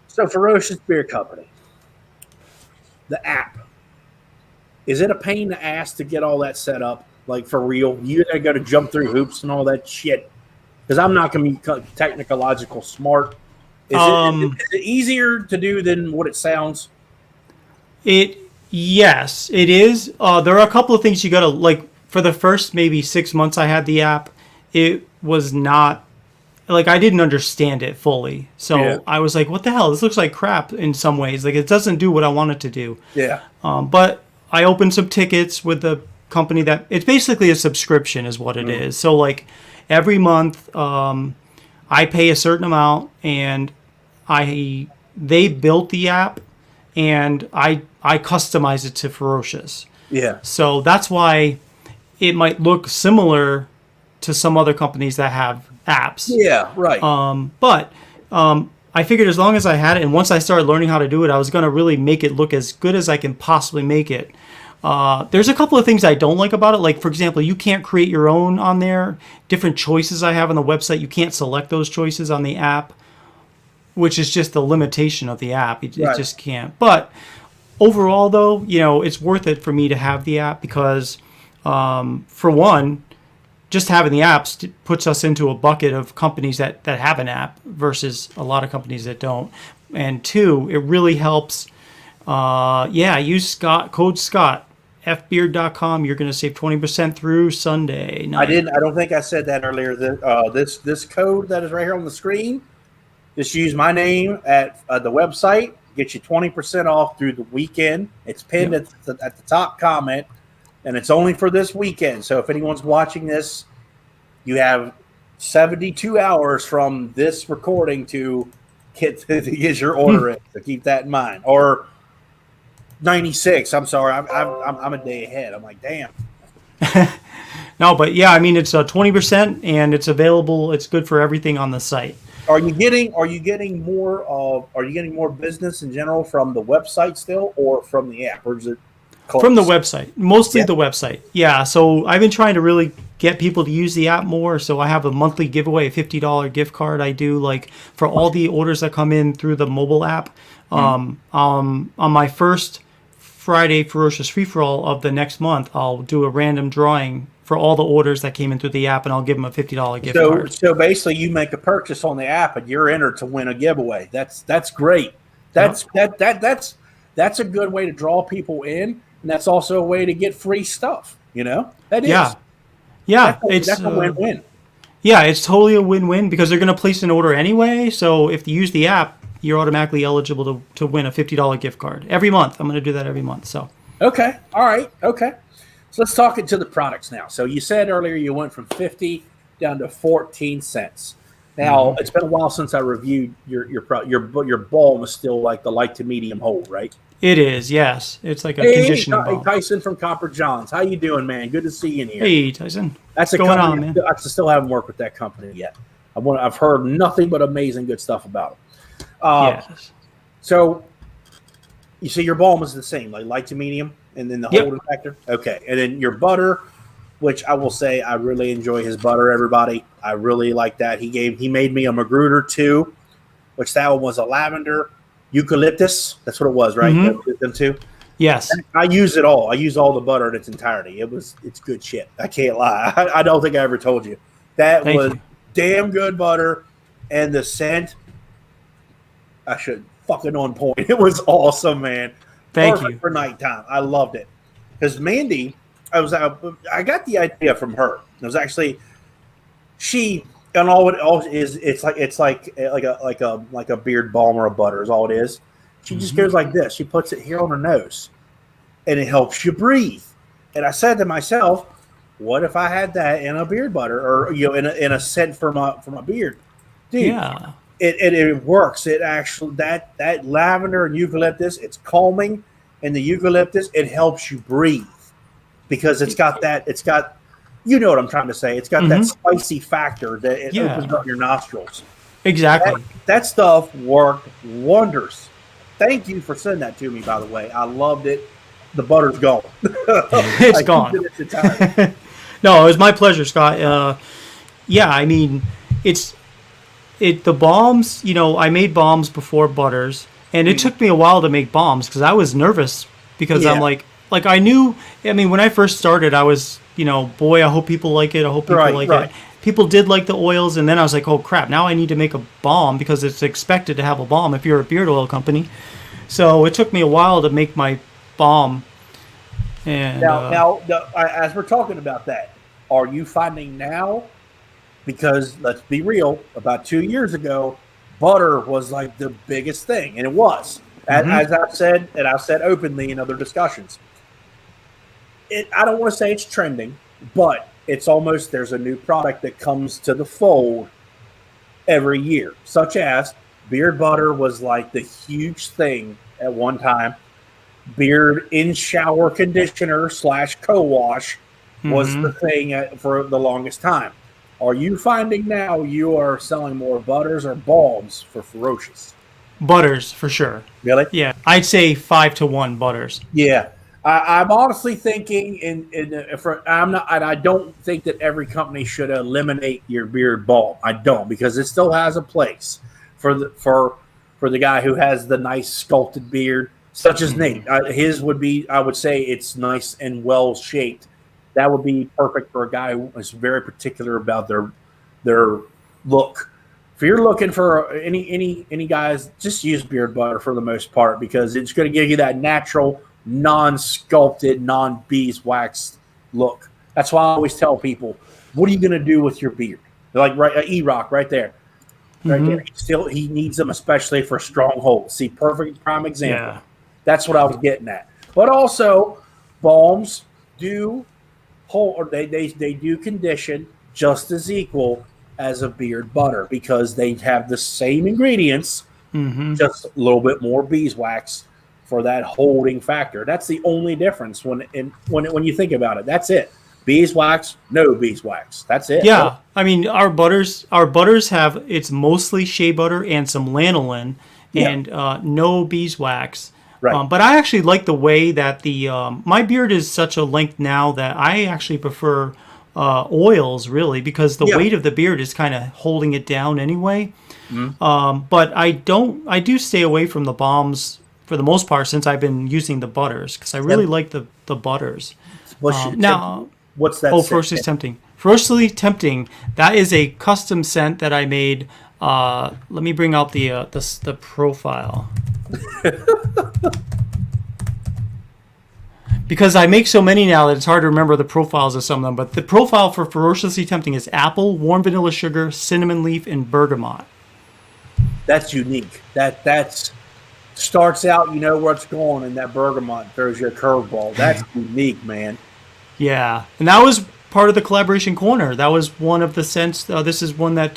So Ferocious Beer Company. The app. Is it a pain in the ass to get all that set up? Like for real? You got to jump through hoops and all that shit. Because I'm not going to be technological smart. Is it easier to do than what it sounds? Yes, it is. There are a couple of things you gotta like. For the first maybe 6 months I had the app, it was not like I didn't understand it fully. So I was like, "What the hell? This looks like crap." In some ways, like it doesn't do what I want it to do. Yeah. But I opened some tickets with the company that it's basically a subscription, is what it is. So like every month, I pay a certain amount and they built the app and I customize it to Ferocious. Yeah. So that's why it might look similar to some other companies that have apps. Yeah, right. But I figured as long as I had it, and once I started learning how to do it, I was going to really make it look as good as I can possibly make it. There's a couple of things I don't like about it. Like, for example, you can't create your own on there. Different choices I have on the website, you can't select those choices on the app, which is just the limitation of the app. It just can't. But overall, though, it's worth it for me to have the app because, for one, just having the apps puts us into a bucket of companies that have an app versus a lot of companies that don't. And two, it really helps. Use code Scott, fbeard.com. You're going to save 20% through Sunday night. I don't think I said that earlier. This code that is right here on the screen, just use my name at the website. Get you 20% off through the weekend. It's pinned at the top comment, and it's only for this weekend. So if anyone's watching this, you have 72 hours from this recording to get your order in. So keep that in mind. Or 96. I'm sorry. I'm a day ahead. I'm like, damn. No, but yeah, I mean, it's 20% and it's available. It's good for everything on the site. Are you getting more business in general from the website still, or from the app, or is it close? From the website? Mostly the website. Yeah. So I've been trying to really get people to use the app more. So I have a monthly giveaway, a $50 gift card. I do like for all the orders that come in through the mobile app. On my first Friday Ferocious Free For All of the next month, I'll do a random drawing for all the orders that came in through the app, and I'll give them a $50 gift card. So basically, you make a purchase on the app, and you're entered to win a giveaway. That's great. That's a good way to draw people in, and that's also a way to get free stuff. That is. Yeah. That's a win-win. Yeah, it's totally a win-win because they're going to place an order anyway. So if you use the app, you're automatically eligible to win a $50 gift card every month. I'm going to do that every month. So. Okay. All right. Okay. So let's talk into the products now. So you said earlier you went from 50 down to 14 cents. Now it's been a while since I reviewed your balm is still like the light to medium hold, right? It is, yes. It's like a conditioning balm. Hey, Tyson from Copper Johns. How you doing, man? Good to see you in here. Hey, Tyson. That's What's a going company on, man? I still haven't worked with that company yet. I've heard nothing but amazing good stuff about it. Yes. So you see your balm is the same, like light to medium, and then the holding factor. Okay, and then your butter, which I will say I really enjoy his butter. Everybody, I really like that. He made me a Magruder too, which that one was a lavender eucalyptus. That's what it was, right? Them two. Yes. I use it all. I use all the butter in its entirety. It's good shit. I can't lie. I don't think I ever told you. That was damn good butter, and the scent. I should fucking on point. It was awesome, man. Thank you for nighttime. I loved it because Mandy. I got the idea from her. It was actually she and all it is. It's like a beard balm or a butter is all it is. She just goes like this. She puts it here on her nose, and it helps you breathe. And I said to myself, what if I had that in a beard butter or in a scent for my beard? dude. Yeah. It works. It actually that lavender and eucalyptus, it's calming, and the eucalyptus, it helps you breathe because it's got you know what I'm trying to say. It's got that spicy factor that it opens Yeah. up your nostrils. Exactly. That stuff worked wonders. Thank you for sending that to me, by the way. I loved it. The butter's gone. It's gone. It at the time. No, it was my pleasure, Scott. Yeah, I mean, the bombs. I made bombs before butters, and it took me a while to make bombs because I was nervous because I'm like I knew. I mean, when I first started, I was boy, I hope people like it. I hope people like it. People did like the oils, and then I was like, oh crap, now I need to make a balm because it's expected to have a balm if you're a beard oil company. So it took me a while to make my balm. And now, as we're talking about that, are you finding now? Because let's be real, about 2 years ago, butter was like the biggest thing, and it was. As I've said, and I've said openly in other discussions. I don't want to say it's trending, but it's almost there's a new product that comes to the fold every year, such as beard butter was like the huge thing at one time. Beard in shower conditioner / co-wash was the thing for the longest time. Are you finding now you are selling more butters or balms for Ferocious? butters for sure. Really? Yeah, I'd say 5-1 butters. Yeah. I'm honestly thinking, I'm not, and I don't think that every company should eliminate your beard balm. I don't, because it still has a place for the guy who has the nice sculpted beard, such as Nate. His would be, I would say, it's nice and well shaped. That would be perfect for a guy who is very particular about their look. If you're looking for any guys, just use beard butter for the most part, because it's going to give you that natural, non-sculpted, non-beeswaxed look. That's why I always tell people, what are you going to do with your beard? They're like E-Rock right there. Right there. He needs them, especially for strongholds. See, perfect prime example. Yeah. That's what I was getting at. But also, balms do hold, or they do condition just as equal as a beard butter, because they have the same ingredients, just a little bit more beeswax for that holding factor. That's the only difference when you think about it. That's it. Beeswax, no beeswax. That's it. Yeah, I mean our butters have, it's mostly shea butter and some lanolin and no beeswax. Right. But I actually like the way that my beard is such a length now that I actually prefer oils, really, because the weight of the beard is kind of holding it down anyway. But I do stay away from the balms for the most part since I've been using the butters, because I really like the butters. Now, what's that? Ferociously Tempting. Ferociously Tempting. That is a custom scent that I made. Let me bring out the profile. Because I make so many now that it's hard to remember the profiles of some of them. But the profile for Ferociously Tempting is apple, warm vanilla sugar, cinnamon leaf, and bergamot. That's unique. That's starts out, you know where it's going, and that bergamot throws you a curveball. That's unique, man. Yeah, and that was part of the collaboration corner. That was one of the scents. This is one that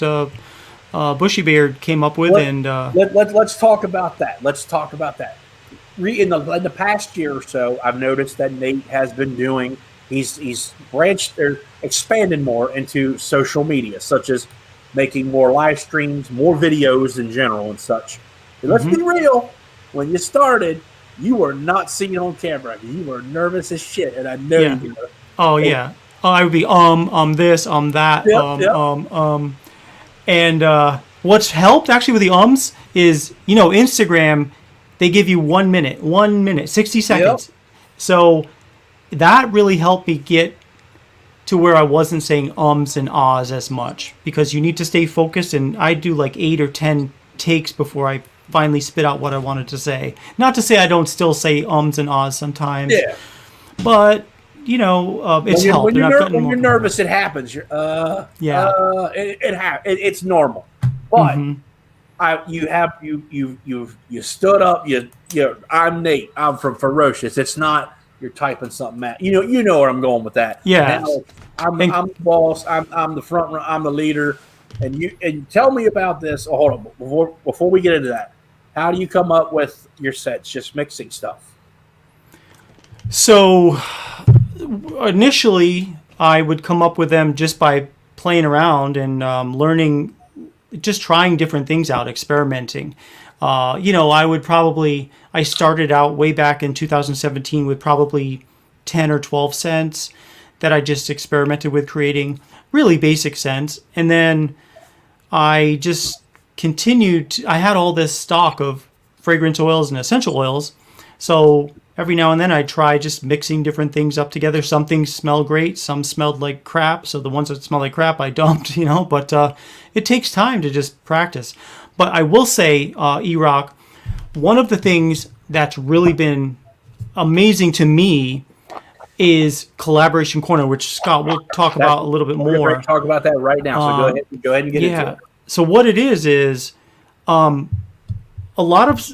Bushy Beard came up with. Let's talk about that. Let's talk about that. In the past year or so, I've noticed that Nate has been doing. He's branched or expanded more into social media, such as making more live streams, more videos in general, and such. And let's be real. When you started, you were not seen on camera. You were nervous as shit, and I know you were. Oh, yeah. I would be this, that, Yep. And what's helped actually with the is, Instagram, they give you 1 minute, 60 seconds. Yep. So that really helped me get to where I wasn't saying ums and ahs as much, because you need to stay focused, and I do like 8 or 10 takes before I finally spit out what I wanted to say. Not to say I don't still say ums and ahs sometimes. Yeah. But it's helped. When you're nervous, it happens. It's normal. But you stood up. I'm Nate. I'm from Ferocious. It's not you're typing something at. You know where I'm going with that. Yeah. I'm the boss. I'm the front runner. I'm the leader. And tell me about this. Oh, hold on, before we get into that, how do you come up with your sets? Just mixing stuff. So initially, I would come up with them just by playing around and learning, just trying different things out, experimenting. I started out way back in 2017 with probably 10 or 12 cents that I just experimented with creating, really basic scents. And then I just continued. I had all this stock of fragrance oils and essential oils. So every now and then I try just mixing different things up together. Some things smell great, some smelled like crap. So the ones that smell like crap I dumped, but it takes time to just practice. But I will say, E-Rock, one of the things that's really been amazing to me is Collaboration Corner, which Scott will talk about a little bit We're more. going to talk about that right now. So go ahead and get into it. So what it is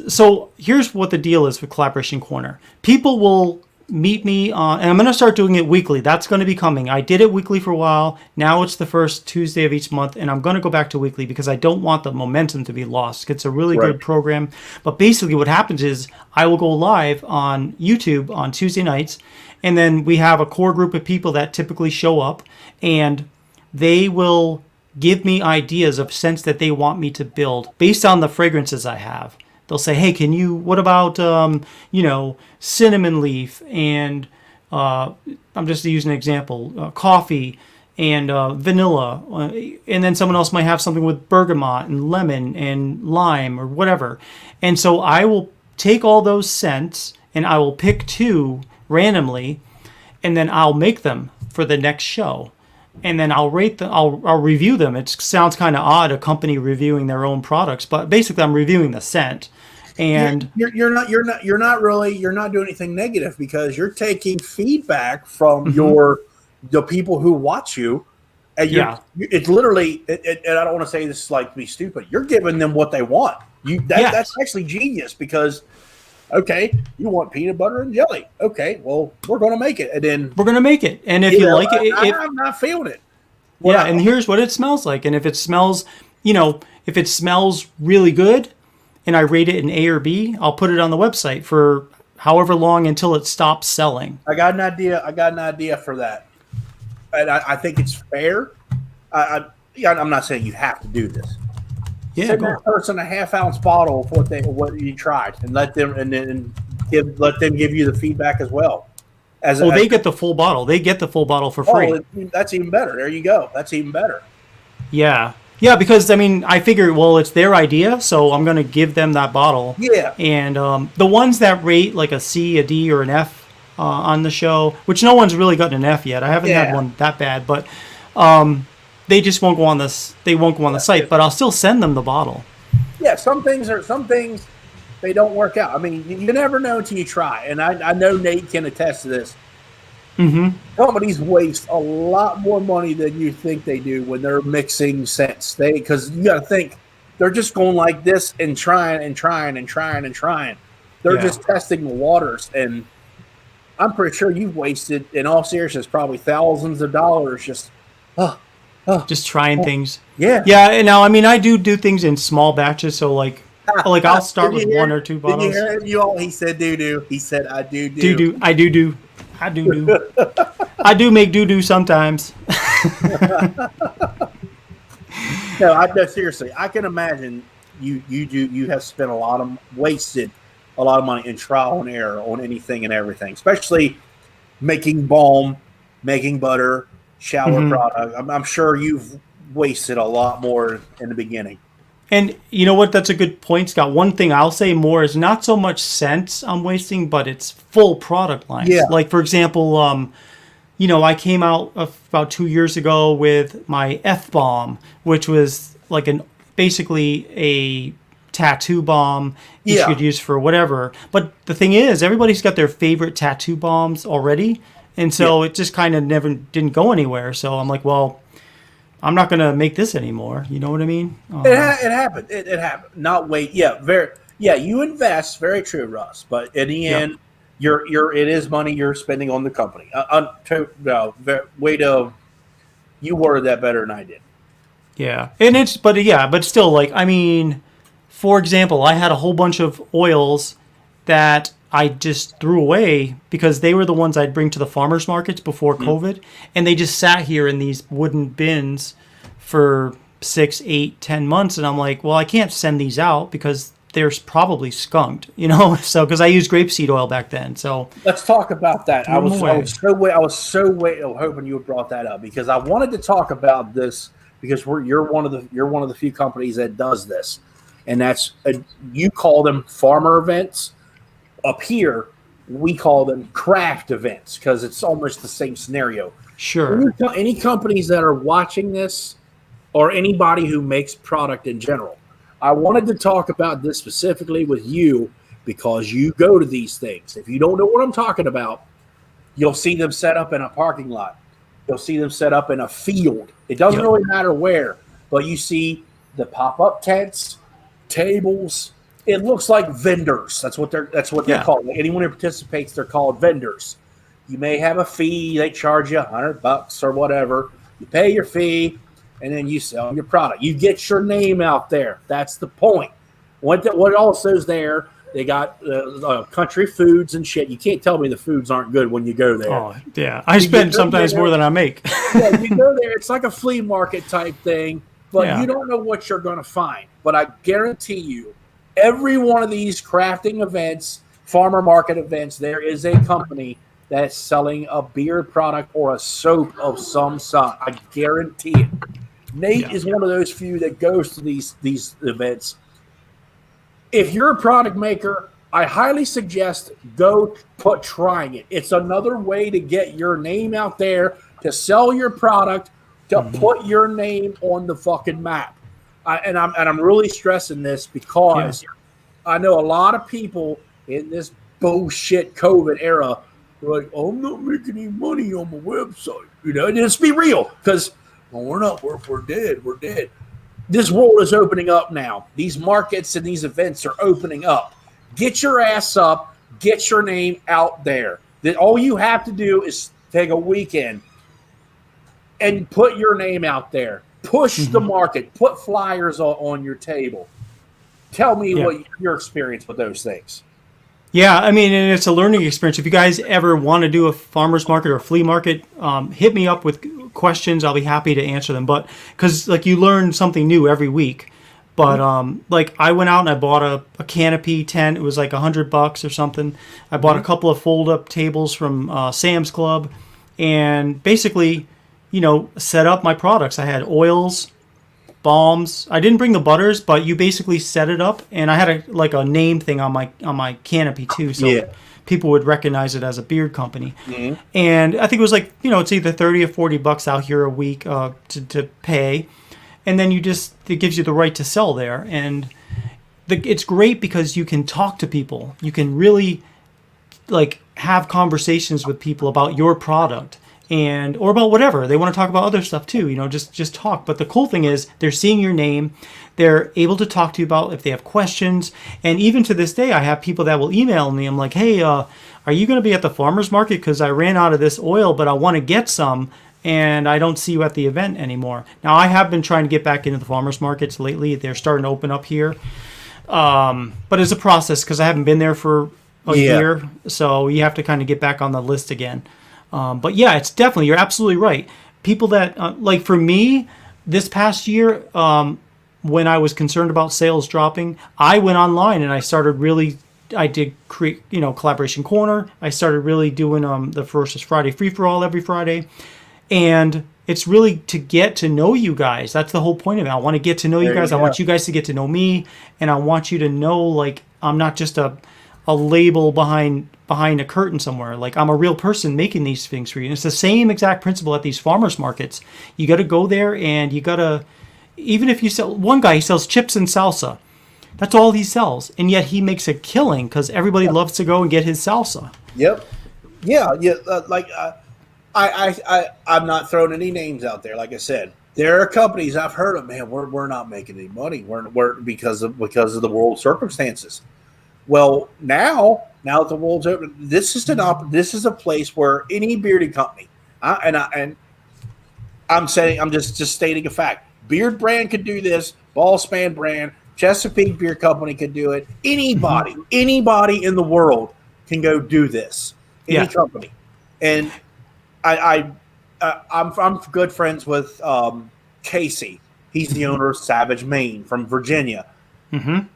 so here's what the deal is with Collaboration Corner. People will meet me on, and I'm going to start doing it weekly. That's going to be coming. I did it weekly for a while. Now it's the first Tuesday of each month, and I'm going to go back to weekly because I don't want the momentum to be lost. It's a really good program. But basically what happens is I will go live on YouTube on Tuesday nights, and then we have a core group of people that typically show up, and they will give me ideas of scents that they want me to build based on the fragrances I have. They'll say, hey, what about, cinnamon leaf and, I'm just using an example, coffee and vanilla. And then someone else might have something with bergamot and lemon and lime or whatever. And so I will take all those scents and I will pick 2 randomly, and then I'll make them for the next show. And then I'll rate them. I'll review them. It sounds kind of odd, a company reviewing their own products, but basically I'm reviewing the scent. And you're not doing anything negative because you're taking feedback from the people who watch you, and it's literally. And I don't want to say this like be stupid. You're giving them what they want. That's actually genius because. Okay, you want peanut butter and jelly. Okay, well, we're going to make it. And then we're going to make it. And if you like it, I'm not feeling it. And here's what it smells like. And if it smells, if it smells really good and I rate it an A or B, I'll put it on the website for however long until it stops selling. I got an idea for that. And I think it's fair. I'm not saying you have to do this. Send that person a half-ounce bottle of what you tried, and let them give you the feedback as well. They get the full bottle. They get the full bottle for free. That's even better. There you go. That's even better. Yeah, because I figure, it's their idea, so I'm going to give them that bottle. Yeah. And the ones that rate like a C, a D, or an F on the show, which no one's really gotten an F yet. I haven't had one that bad, but. They just won't go on this. They won't go on the site, but I'll still send them the bottle. Yeah, some things they don't work out. I mean, you never know until you try, and I know Nate can attest to this. Mm-hmm. Companies waste a lot more money than you think they do when they're mixing scents. Because you got to think they're just going like this and trying. They're just testing the waters, and I'm pretty sure you've wasted, in all seriousness, probably thousands of dollars just. Just trying things. Yeah. Yeah. Now, I do things in small batches. So I'll start with 1 or 2 bottles. Did you hear he said doo-doo. He said, I do-do. Do-do. I do-do. I do-do. I do make doo-doo sometimes. No, seriously. I can imagine you have spent wasted a lot of money in trial and error on anything and everything, especially making balm, making butter, shower product. I'm sure you've wasted a lot more in the beginning. And you know what? That's a good point, Scott. One thing I'll say more is not so much scents I'm wasting, but it's full product lines. Yeah. Like, for example, I came out about 2 years ago with my F-bomb, which was like basically a tattoo balm you could use for whatever. But the thing is, everybody's got their favorite tattoo balms already. And so it just kind of didn't go anywhere. So I'm like, well, I'm not going to make this anymore. You know what I mean? It happened. It happened. Not wait. Yeah. You invest. Very true, Russ. But in the end, it is money you're spending on the company. You worded that better than I did. Yeah, and but still, like, I mean, for example, I had a whole bunch of oils that I just threw away because they were the ones I'd bring to the farmers markets before COVID, and they just sat here in these wooden bins for 6, 8, 10 months, and I'm like, well, I can't send these out because they're probably skunked, So because I used grapeseed oil back then, so Let's talk about that. threw them away. I was so hoping you would brought that up because I wanted to talk about this because you're one of the few companies that does this, and that's you call them farmer events. Up here, we call them craft events because it's almost the same scenario. Sure. Any companies that are watching this, or anybody who makes product in general, I wanted to talk about this specifically with you because you go to these things. If you don't know what I'm talking about, you'll see them set up in a parking lot. You'll see them set up in a field. It doesn't really matter where, but you see the pop-up tents, tables. It looks like vendors. That's what they're called. Anyone who participates, they're called vendors. You may have a fee. They charge you $100 or whatever. You pay your fee, and then you sell your product. You get your name out there. That's the point. What also is there, they got country foods and shit. You can't tell me the foods aren't good when you go there. Oh, yeah. I spend sometimes more than I make. Yeah, you go there. It's like a flea market type thing, but you don't know what you're going to find. But I guarantee you, every one of these crafting events, farmer market events, there is a company that's selling a beard product or a soap of some sort. I guarantee it. Nate is one of those few that goes to these events. If you're a product maker, I highly suggest trying it. It's another way to get your name out there, to sell your product, to put your name on the fucking map. I'm really stressing this because I know a lot of people in this bullshit COVID era are like, oh, I'm not making any money on my website. And let's be real, because we're not. We're dead. We're dead. This world is opening up now. These markets and these events are opening up. Get your ass up. Get your name out there. All you have to do is take a weekend and put your name out there. Push the market. Put flyers on your table. Tell me what your experience with those things. Yeah, I mean, and it's a learning experience. If you guys ever want to do a farmer's market or a flea market, hit me up with questions. I'll be happy to answer them. But because you learn something new every week. But I went out and I bought a canopy tent. It was like $100 or something. I bought a couple of fold-up tables from Sam's Club, and basically, set up my products. I had oils, balms. I didn't bring the butters, but you basically set it up, and I had a name thing on my canopy too, so people would recognize it as a beard company. And I think it was it's either $30 or $40 out here a week to pay, and then it gives you the right to sell there, and it's great because you can talk to people. You can really have conversations with people about your product. Or about whatever. They want to talk about other stuff too, just talk. But the cool thing is they're seeing your name. They're able to talk to you about if they have questions. And even to this day, I have people that will email me. I'm like, hey, are you going to be at the farmer's market? Because I ran out of this oil, but I want to get some, and I don't see you at the event anymore. Now, I have been trying to get back into the farmer's markets lately. They're starting to open up here. But it's a process because I haven't been there for a year. So you have to kind of get back on the list again. But yeah, it's definitely, you're absolutely right. People that, for me, this past year, when I was concerned about sales dropping, I went online and I did create, Collaboration Corner. I started really doing the Ferocious Friday free-for-all every Friday. And it's really to get to know you guys. That's the whole point of it. I want to get to know you guys. I want you guys to get to know me. And I want you to know, I'm not just a label behind a curtain somewhere. I'm a real person making these things for you. And it's the same exact principle at these farmers markets. You got to go there, and you got to, even if you sell, one guy, he sells chips and salsa. That's all he sells. And yet he makes a killing because everybody loves to go and get his salsa. Yep. Yeah. I'm not throwing any names out there. Like I said, there are companies I've heard of, man, we're not making any money. We're because of the world circumstances. Well, now that the world's open, this is a place where any bearded company, I'm just stating a fact. Beard brand could do this. Ballspan brand, Chesapeake Beer Company could do it. Anybody in the world can go do this. Any company. And I'm good friends with Casey. He's the owner of Savage Maine from Virginia. Mm-hmm.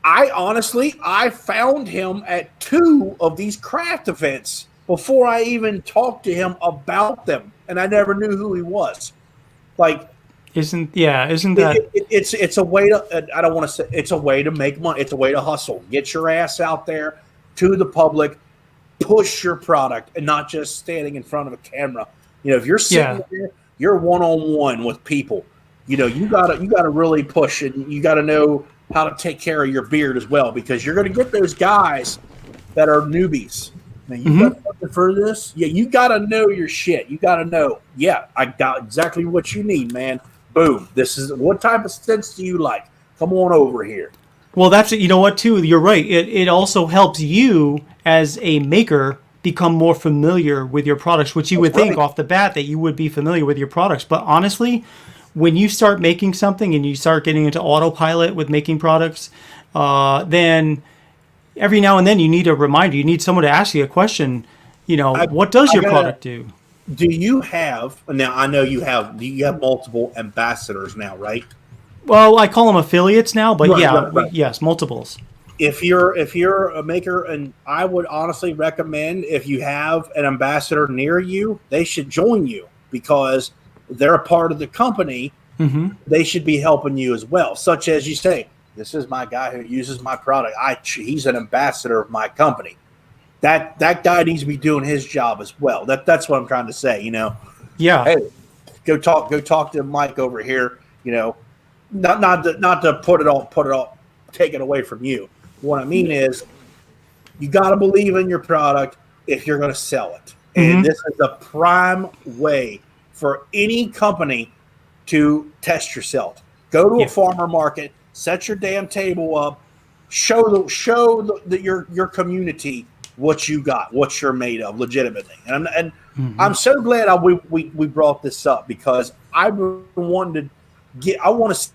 I found him at 2 of these craft events before I even talked to him about them, and I never knew who he was. Like, isn't that it's a way to, I don't want to say, it's a way to make money. It's a way to hustle. Get your ass out there to the public, push your product, and not just standing in front of a camera. If you're sitting there, you're one-on-one with people. You gotta really push, and you gotta know how to take care of your beard as well, because you're going to get those guys that are newbies. Now, you got something for this? Yeah, you got to know your shit. You got to know, I got exactly what you need, man. Boom. This is, what type of scents do you like? Come on over here. Well, that's it. You know what, too? You're right. It also helps you as a maker become more familiar with your products, which you would think off the bat that you would be familiar with your products. But honestly, when you start making something and you start getting into autopilot with making products, then every now and then you need a reminder. You need someone to ask you a question. What does your product do? Do you have, now I know do you have multiple ambassadors now, right? Well, I call them affiliates now, but right. Yes, multiples. If you're a maker, and I would honestly recommend, if you have an ambassador near you, they should join you, because they're a part of the company. Mm-hmm. They should be helping you as well. Such as you say, this is my guy who uses my product. He's an ambassador of my company. That guy needs to be doing his job as well. That's what I'm trying to say. Yeah. Hey, go talk to Mike over here. Not to put it all, take it away from you. What I mean is, you got to believe in your product if you're going to sell it. And this is a prime way for any company to test yourself. Go to a farmer market, set your damn table up, show your community what you got, what you're made of, legitimately. And I'm so glad we brought this up, because I've been wanting to want to see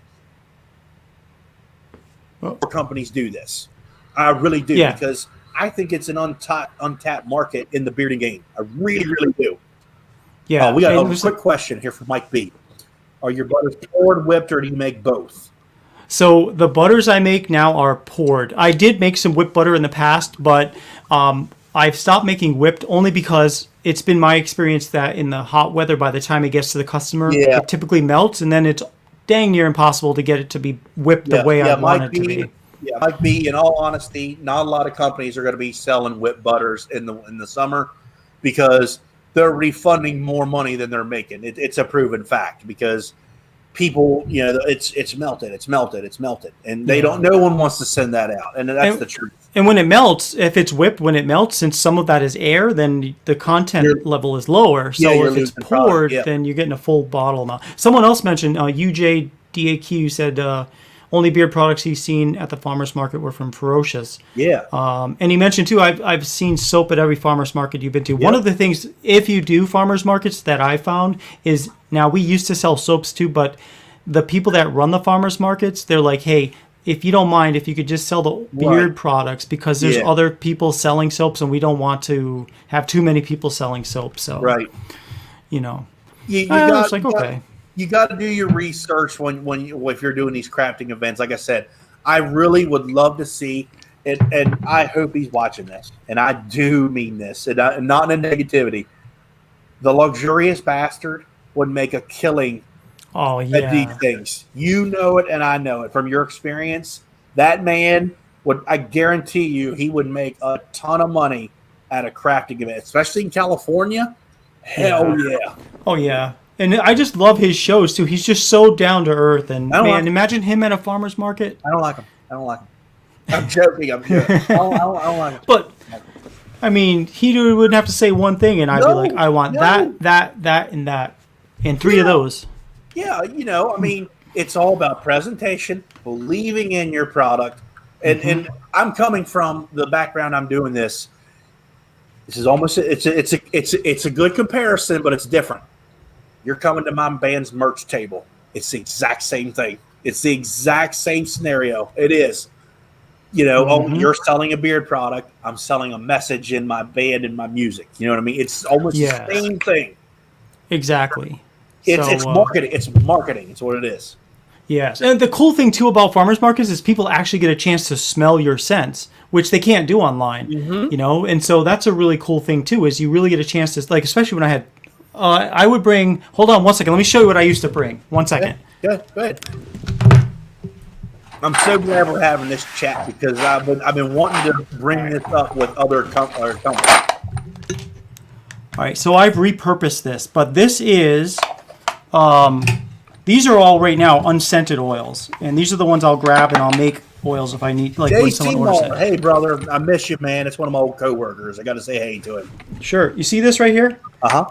more companies do this. I really do, because I think it's an untapped market in the bearding game. I really, really do. Yeah. We got a quick question here from Mike B. Are your butters poured, whipped, or do you make both? So the butters I make now are poured. I did make some whipped butter in the past, but I've stopped making whipped only because it's been my experience that in the hot weather, by the time it gets to the customer, it typically melts, and then it's dang near impossible to get it to be whipped the way I want it to be. Yeah, Mike B, in all honesty, not a lot of companies are going to be selling whipped butters in the summer, because they're refunding more money than they're making. It's a proven fact, because people, it's melted, and they don't. No one wants to send that out, and that's the truth. And when it melts, if it's whipped, since some of that is air, then the content level is lower. So if it's poured, then you're getting a full bottle amount. Someone else mentioned UJDAQ said only beer products he's seen at the farmer's market were from Ferocious. Yeah. And he mentioned, too, I've seen soap at every farmer's market you've been to. Yep. One of the things, if you do farmer's markets, that I found is, now we used to sell soaps, too, but the people that run the farmer's markets, they're like, hey, if you don't mind, if you could just sell the beard products, because there's other people selling soaps, and we don't want to have too many people selling soap. So, you got to do your research if you're doing these crafting events. Like I said, I really would love to see, and I hope he's watching this, and I do mean this, and not in negativity. The Luxurious Bastard would make a killing at these things. You know it, and I know it from your experience. That man I guarantee you, he would make a ton of money at a crafting event, especially in California. Hell yeah. Oh, yeah. And I just love his shows, too. He's just so down to earth. And, man, imagine him at a farmer's market. I don't like him. I'm joking. I don't like him. But, I mean, he wouldn't have to say one thing, and I'd be like, I want that, and that. And three of those. Yeah, I mean, it's all about presentation, believing in your product. And I'm coming from the background I'm doing this. This is almost, it's a good comparison, but it's different. You're coming to my band's merch table. It's the exact same thing. It's the exact same scenario. It is. You know, oh, you're selling a beard product. I'm selling a message in my band and my music. You know what I mean? It's almost the same thing. Exactly. It's marketing. It's marketing. It's what it is. Yes. And the cool thing, too, about farmers markets is people actually get a chance to smell your scents, which they can't do online, you know? And so that's a really cool thing, too, is you really get a chance to, like, especially when I had, I would bring, hold on one second. Let me show you what I used to bring. 1 second. Yeah, go ahead. I'm so glad we're having this chat because I've been wanting to bring this up with other companies. All right, so I've repurposed this, but this is, these are all right now unscented oils, and these are the ones I'll grab and I'll make oils if I need, like when someone orders it. Hey, brother, I miss you, man. It's one of my old coworkers. I got to say hey to him. Sure. You see this right here? Uh-huh.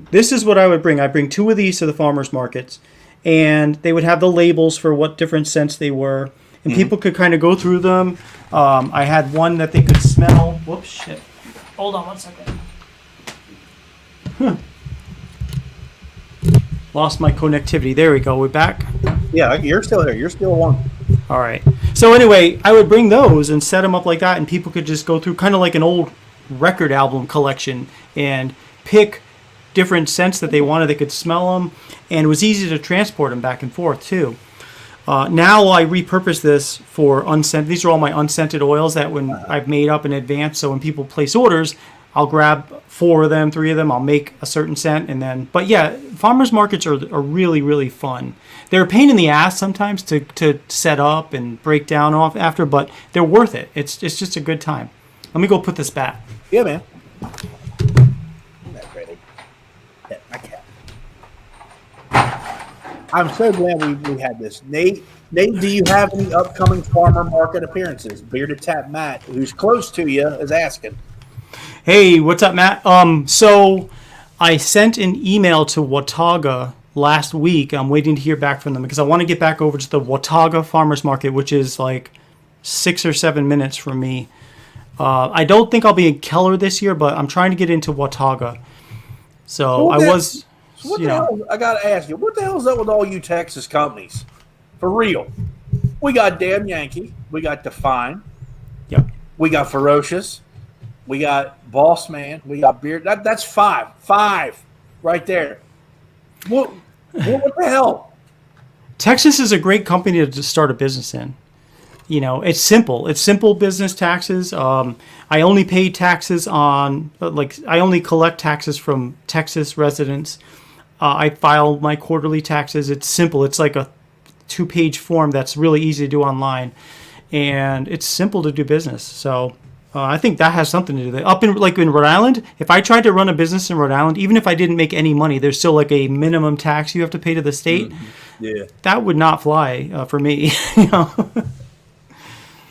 This is what I would bring. I bring 2 of these to the farmers markets, and they would have the labels for what different scents they were. And people could kind of go through them. I had one that they could smell. Whoops, shit. Hold on 1 second. Lost my connectivity. There we go. We're back. Yeah, you're still here. You're still on. All right. So anyway, I would bring those and set them up like that, and people could just go through kind of like an old record album collection and pick different scents that they wanted. They could smell them, and it was easy to transport them back and forth too. Now I repurpose this for unscented. These are all my unscented oils that when I've made up in advance. So when people place orders, I'll grab 4 of them, 3 of them. I'll make a certain scent, and then. But yeah, farmers markets are really, really fun. They're a pain in the ass sometimes to set up and break down off after, but they're worth it. It's just a good time. Let me go put this back. Yeah, man. That's ready. Yeah, my cat. I'm so glad we had this. Nate, do you have any upcoming farmer market appearances? Bearded Tap Matt, who's close to you, is asking. Hey, what's up, Matt? So I sent an email to Watauga last week. I'm waiting to hear back from them because I want to get back over to the Watauga Farmers Market, which is like 6 or 7 minutes from me. I don't think I'll be in Keller this year, but I'm trying to get into Watauga. So what you know. hell, I got to ask you, what the hell's up with all you Texas companies? For real. We got Damn Yankee. We got Define. Yep. We got Ferocious. We got Boss Man. We got Beard. That's 5. 5 right there. What the hell? Texas is a great company to start a business in. You know, it's simple. It's simple business taxes. I only pay taxes on, I only collect taxes from Texas residents. I file my quarterly taxes. It's simple. It's like a 2-page form that's really easy to do online. And it's simple to do business. So I think that has something to do with it. Up in Rhode Island, if I tried to run a business in Rhode Island, even if I didn't make any money, there's still like a minimum tax you have to pay to the state. Yeah. That would not fly for me. You know.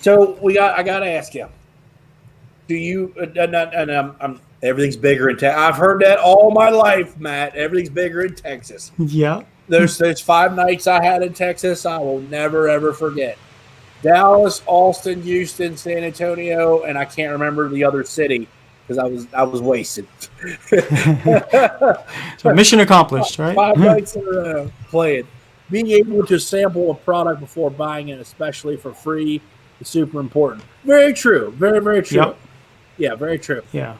So I got to ask you, do you? Everything's bigger in Texas. I've heard that all my life, Matt. Everything's bigger in Texas. Yeah. There's 5 nights I had in Texas I will never ever forget. Dallas, Austin, Houston, San Antonio, and I can't remember the other city because I was wasted. So mission accomplished, right? 5 nights in a row playing. Being able to sample a product before buying it, especially for free, is super important. Very true. Very, very true. Yep. Yeah, very true. Yeah.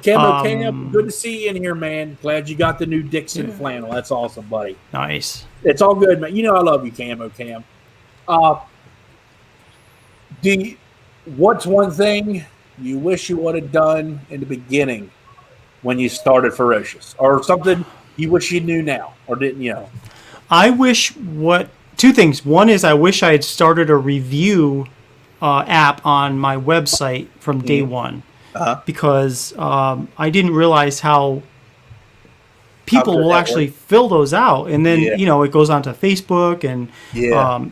Cam, good to see you in here, man. Glad you got the new Dixon flannel. That's awesome, buddy. Nice. It's all good, man. You know I love you, Cam. What's one thing you wish you would have done in the beginning when you started Ferocious, or something you wish you knew now or didn't you know? I wish 2 things. One is I wish I had started a review app on my website from day one. Because I didn't realize how people will actually fill those out. And then, it goes on to Facebook and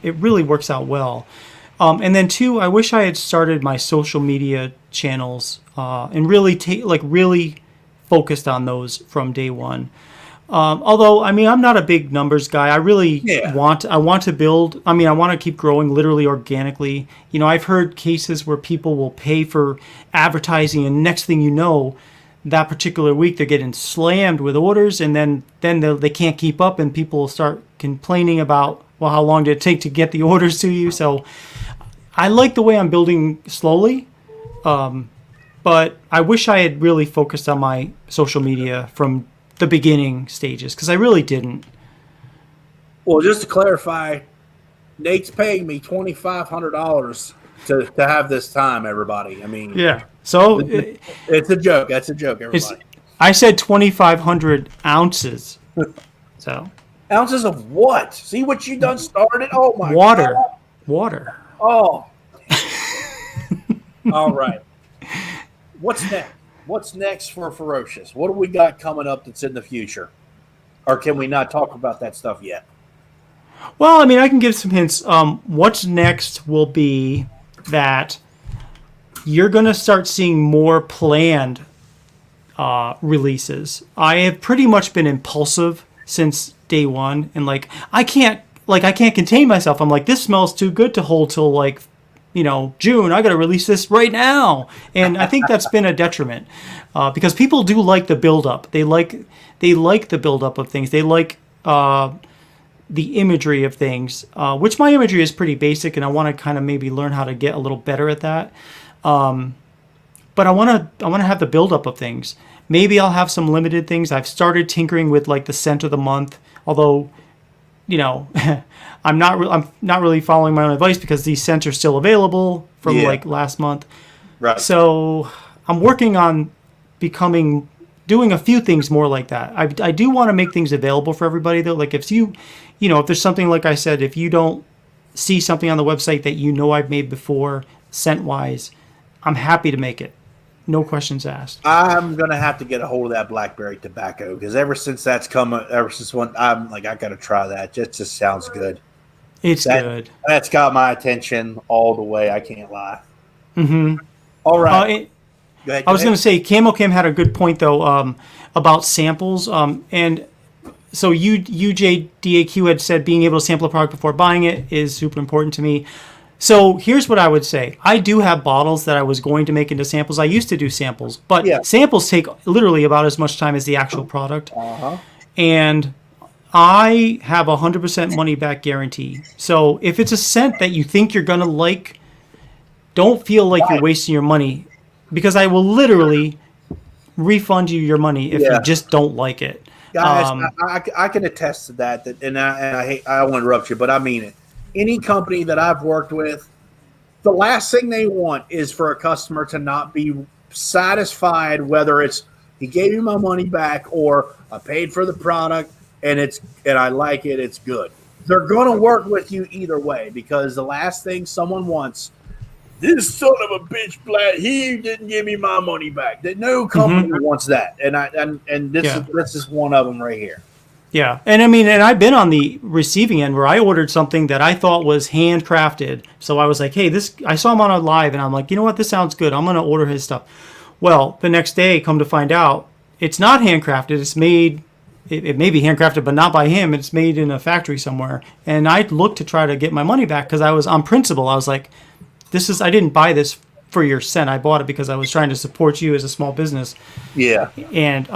it really works out well. And then 2, I wish I had started my social media channels and really really focused on those from day one. Although, I mean, I'm not a big numbers guy. I really want to build. I mean, I want to keep growing literally organically. You know, I've heard cases where people will pay for advertising, and next thing you know, that particular week they're getting slammed with orders, and then they can't keep up, and people start complaining about, well, how long did it take to get the orders to you? So I like the way I'm building slowly, but I wish I had really focused on my social media from the beginning stages, because I really didn't. Well, just to clarify, Nate's paying me $2,500 to have this time, everybody. I mean, yeah. So it's a joke. That's a joke, everybody. I said 2,500 ounces. So ounces of what? See what you done started? Oh my water. God. Water. Oh. All right. What's next? What's next for Ferocious? What do we got coming up that's in the future? Or can we not talk about that stuff yet? Well, I mean, I can give some hints. What's next will be that you're going to start seeing more planned releases. I have pretty much been impulsive since day one, and I can't contain myself. I'm like, this smells too good to hold till June. I got to release this right now, and I think that's been a detriment because people do like the buildup. They like the buildup of things. They like the imagery of things, which my imagery is pretty basic, and I want to kind of maybe learn how to get a little better at that. But I want to have the buildup of things. Maybe I'll have some limited things. I've started tinkering with the scent of the month, although I'm not really following my own advice because these scents are still available from last month. Right. So I'm working on doing a few things more like that. I do want to make things available for everybody though. Like if if there's something, like I said, if you don't see something on the website that I've made before, scent wise, I'm happy to make it. No questions asked. I'm gonna have to get a hold of that blackberry tobacco because ever since when I'm like, I gotta try that. It just sounds good. It's good. That's got my attention all the way. I can't lie. Mm-hmm. All right. Go ahead. I was going to say, Camo Cam had a good point though about samples. And so UJDAQ had said being able to sample a product before buying it is super important to me. So here's what I would say. I do have bottles that I was going to make into samples. I used to do samples, but samples take literally about as much time as the actual product. Uh-huh. And I have 100% money back guarantee. So if it's a scent that you think you're going to like, don't feel like you're wasting your money, because I will literally refund you your money if you just don't like it. Guys, I can attest to that. And I don't want to interrupt you, but I mean it. Any company that I've worked with, the last thing they want is for a customer to not be satisfied, whether it's he gave you my money back or I paid for the product and I like it, it's good. They're going to work with you either way because the last thing someone wants, this son of a bitch, he didn't give me my money back. No company wants that, and this is one of them right here. Yeah, and I mean, and I've been on the receiving end where I ordered something that I thought was handcrafted. So I was like, hey, I saw him on a live, and I'm like, you know what, this sounds good. I'm going to order his stuff. Well, the next day, come to find out, it's not handcrafted. It's made, it may be handcrafted, but not by him. It's made in a factory somewhere. And I looked to try to get my money back because I was on principle. I was like, I didn't buy this for your scent. I bought it because I was trying to support you as a small business. Yeah. And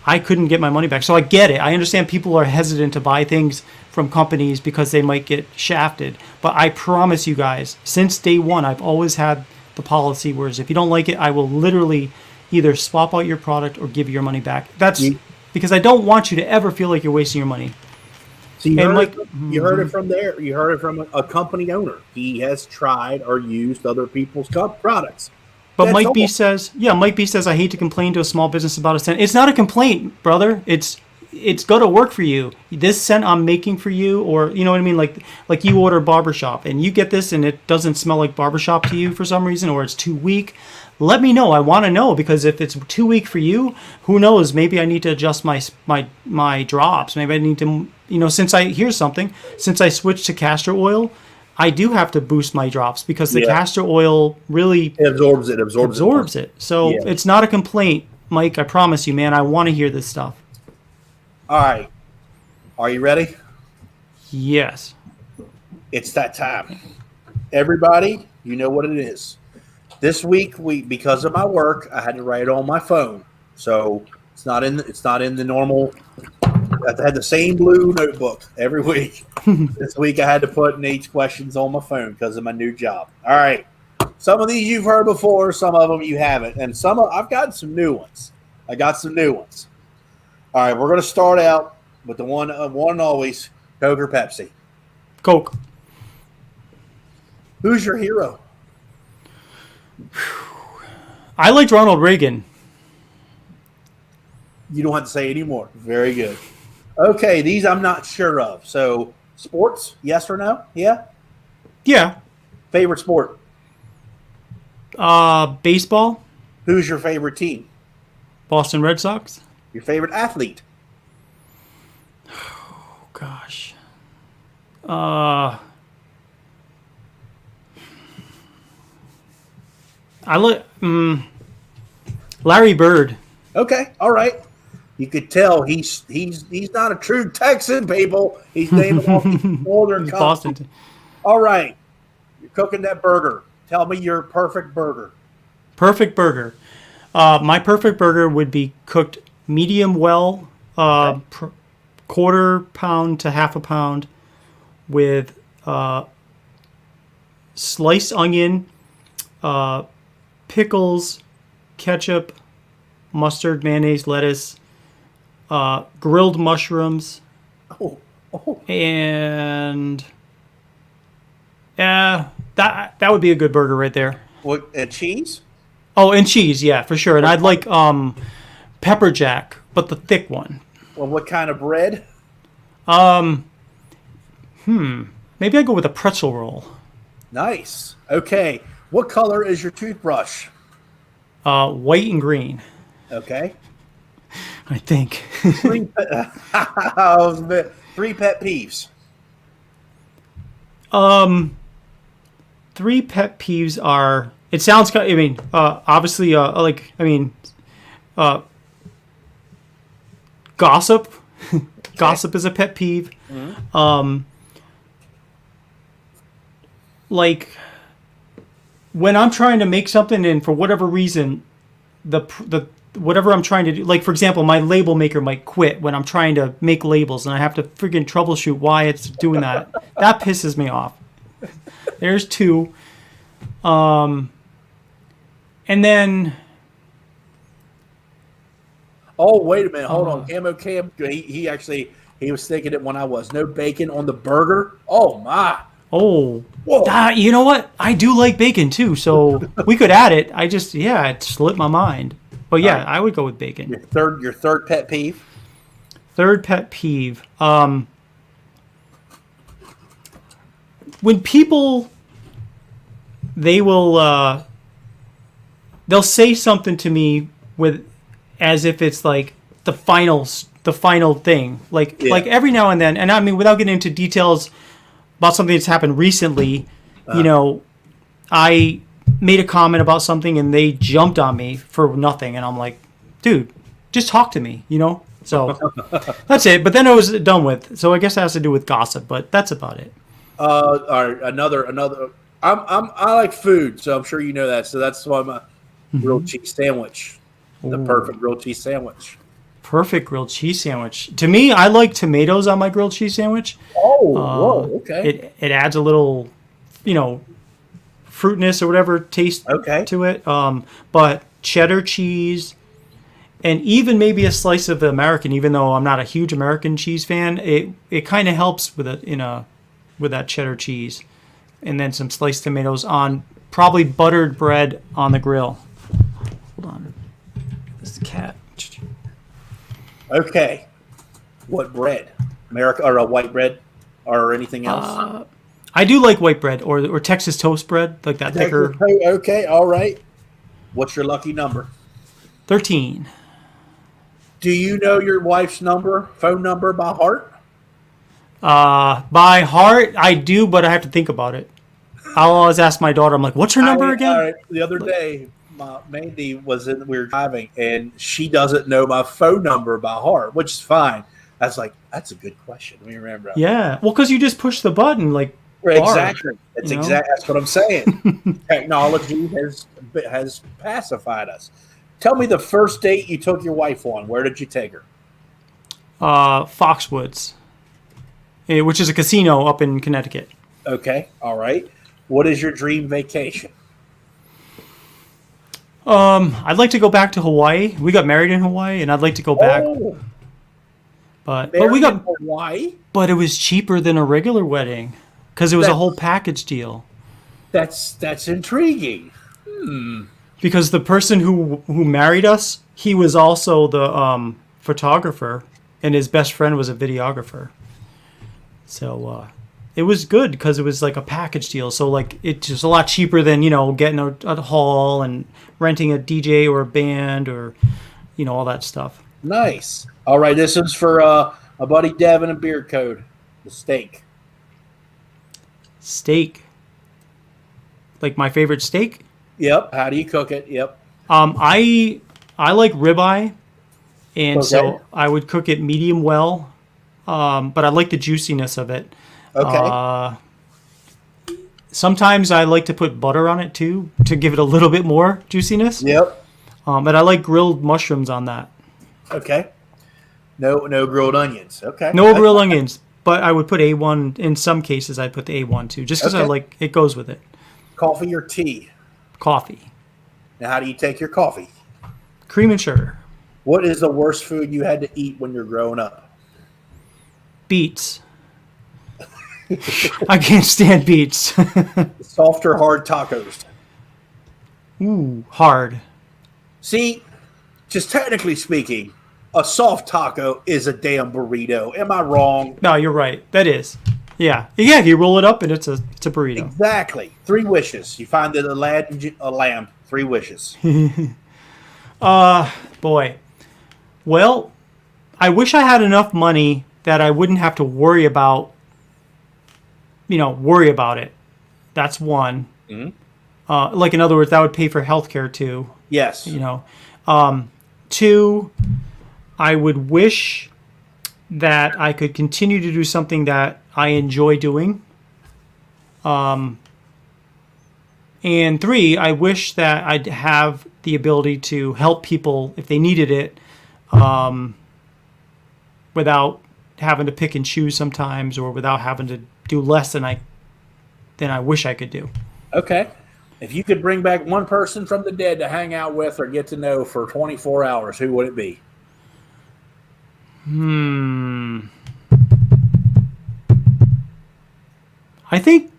I couldn't get my money back. So I get it. I understand people are hesitant to buy things from companies because they might get shafted. But I promise you guys, since day one, I've always had the policy where if you don't like it, I will literally either swap out your product or give you your money back. That's because I don't want you to ever feel like you're wasting your money. So you heard it from there. You heard it from a company owner. He has tried or used other people's products. But Mike B says, I hate to complain to a small business about a scent. It's not a complaint, brother. It's got to work for you. This scent I'm making for you, or you know what I mean? Like you order barbershop and you get this and it doesn't smell like barbershop to you for some reason, or it's too weak. Let me know. I want to know, because if it's too weak for you, who knows? Maybe I need to adjust my drops. Maybe I need to, since I switched to castor oil, I do have to boost my drops because the castor oil really absorbs it. So it's not a complaint, Mike. I promise you, man. I want to hear this stuff. All right. Are you ready? Yes. It's that time. Everybody, you know what it is. This week, because of my work, I had to write it on my phone. So it's not in the normal. I had the same blue notebook every week. This week I had to put Nate's questions on my phone because of my new job. All right. Some of these you've heard before, some of them you haven't, and I've gotten some new ones. I got some new ones. All right, we're going to start out with the one and always, Coke or Pepsi? Coke. Who's your hero? I liked Ronald Reagan. You don't have to say any more. Very good. Okay, these I'm not sure of. So, sports, yes or no? Yeah? Yeah. Favorite sport? Baseball. Who's your favorite team? Boston Red Sox. Your favorite athlete? Oh, gosh. I like Larry Bird. Okay, all right. You could tell he's not a true Texan, people. He's named off Northern Boston. All right. You're cooking that burger. Tell me your perfect burger. Perfect burger. My perfect burger would be cooked medium well, quarter pound to half a pound, with sliced onion, pickles, ketchup, mustard, mayonnaise, lettuce, grilled mushrooms, and that would be a good burger right there. What, and cheese? Oh, and cheese, yeah, for sure. And I'd like pepper jack, but the thick one. Well, what kind of bread? Maybe I'd go with a pretzel roll. Nice. Okay. What color is your toothbrush? White and green. Okay. I think. Three pet peeves. Three pet peeves are. It sounds. I mean, obviously, gossip. Okay. Gossip is a pet peeve. Mm-hmm. Like when I'm trying to make something, and for whatever reason, the whatever I'm trying to do, like for example, my label maker might quit when I'm trying to make labels, and I have to freaking troubleshoot why it's doing that. That pisses me off. There's two. And then. Oh, wait a minute. Hold on. Cam, he was thinking it when I was. No bacon on the burger? Oh, my. Oh. You know what? I do like bacon, too, so we could add it. It slipped my mind. But, yeah, I would go with bacon. Your third pet peeve? Third pet peeve. When people, they'll say something to me as if it's like the final thing. Like every now and then, and I mean, without getting into details about something that's happened recently, I made a comment about something and they jumped on me for nothing. And I'm like, dude, just talk to me, So that's it. But then it was done with. So I guess it has to do with gossip, but that's about it. All right, another. I like food, so I'm sure you know that. So that's why my grilled cheese sandwich, the perfect grilled cheese sandwich. Perfect grilled cheese sandwich. To me, I like tomatoes on my grilled cheese sandwich. Whoa, okay. It adds a little, fruitness or whatever taste to it. But cheddar cheese, and even maybe a slice of American, even though I'm not a huge American cheese fan, it kind of helps with it with that cheddar cheese, and then some sliced tomatoes on probably buttered bread on the grill. Hold on, this is the cat. Okay, what bread? America or a white bread or anything else? I do like white bread or Texas toast bread, like that thicker. Okay, all right. What's your lucky number? 13. Do you know your wife's phone number by heart? By heart, I do, but I have to think about it. I'll always ask my daughter. I'm like, "What's her number again?" All right. The other day, Mandy we were driving, and she doesn't know my phone number by heart, which is fine. I was like, "That's a good question." Let me remember. Yeah, well, because you just push the button, like exactly. That's what I'm saying. Technology has pacified us. Tell me the first date you took your wife on. Where did you take her? Foxwoods, which is a casino up in Connecticut. Okay, all right. What is your dream vacation? I'd like to go back to Hawaii. We got married in Hawaii, and I'd like to go back. Oh, But married we in got, Hawaii? but it was cheaper than a regular wedding because it was a whole package deal. That's intriguing. Because the person who married us, he was also the photographer, and his best friend was a videographer. So it was good because it was like a package deal. So like it's just a lot cheaper than getting a hall and renting a DJ or a band or all that stuff. Nice. All right, this is for my buddy Devin and Beard Code. The steak. Steak. Like my favorite steak? Yep. How do you cook it? Yep. I like ribeye, and Okay. so I would cook it medium well. But I like the juiciness of it. Okay. Sometimes I like to put butter on it too to give it a little bit more juiciness. Yep. But I like grilled mushrooms on that. Okay. No grilled onions. Okay. No grilled onions, but I would put A1. In some cases, I'd put the A1 too, just because I Okay. like it goes with it. Coffee or tea? Coffee, Now, how do you take your coffee? cream and sugar, What is the worst food you had to eat when you're growing up? beets. I can't stand beets. Soft or hard tacos? Ooh, hard. See, just technically speaking, a soft taco is a damn burrito. Am I wrong? No, you're right. That is. Yeah. You roll it up and it's a burrito. Exactly. 3 wishes. You find that a lamb. 3 wishes. Boy. Well, I wish I had enough money that I wouldn't have to worry about it. That's one. Mm-hmm. Like, in other words, that would pay for healthcare too. Yes. 2, I would wish that I could continue to do something that I enjoy doing. And 3, I wish that I'd have the ability to help people if they needed it, without having to pick and choose sometimes, or without having to do less than I wish I could do. Okay. If you could bring back one person from the dead to hang out with or get to know for 24 hours, who would it be? I think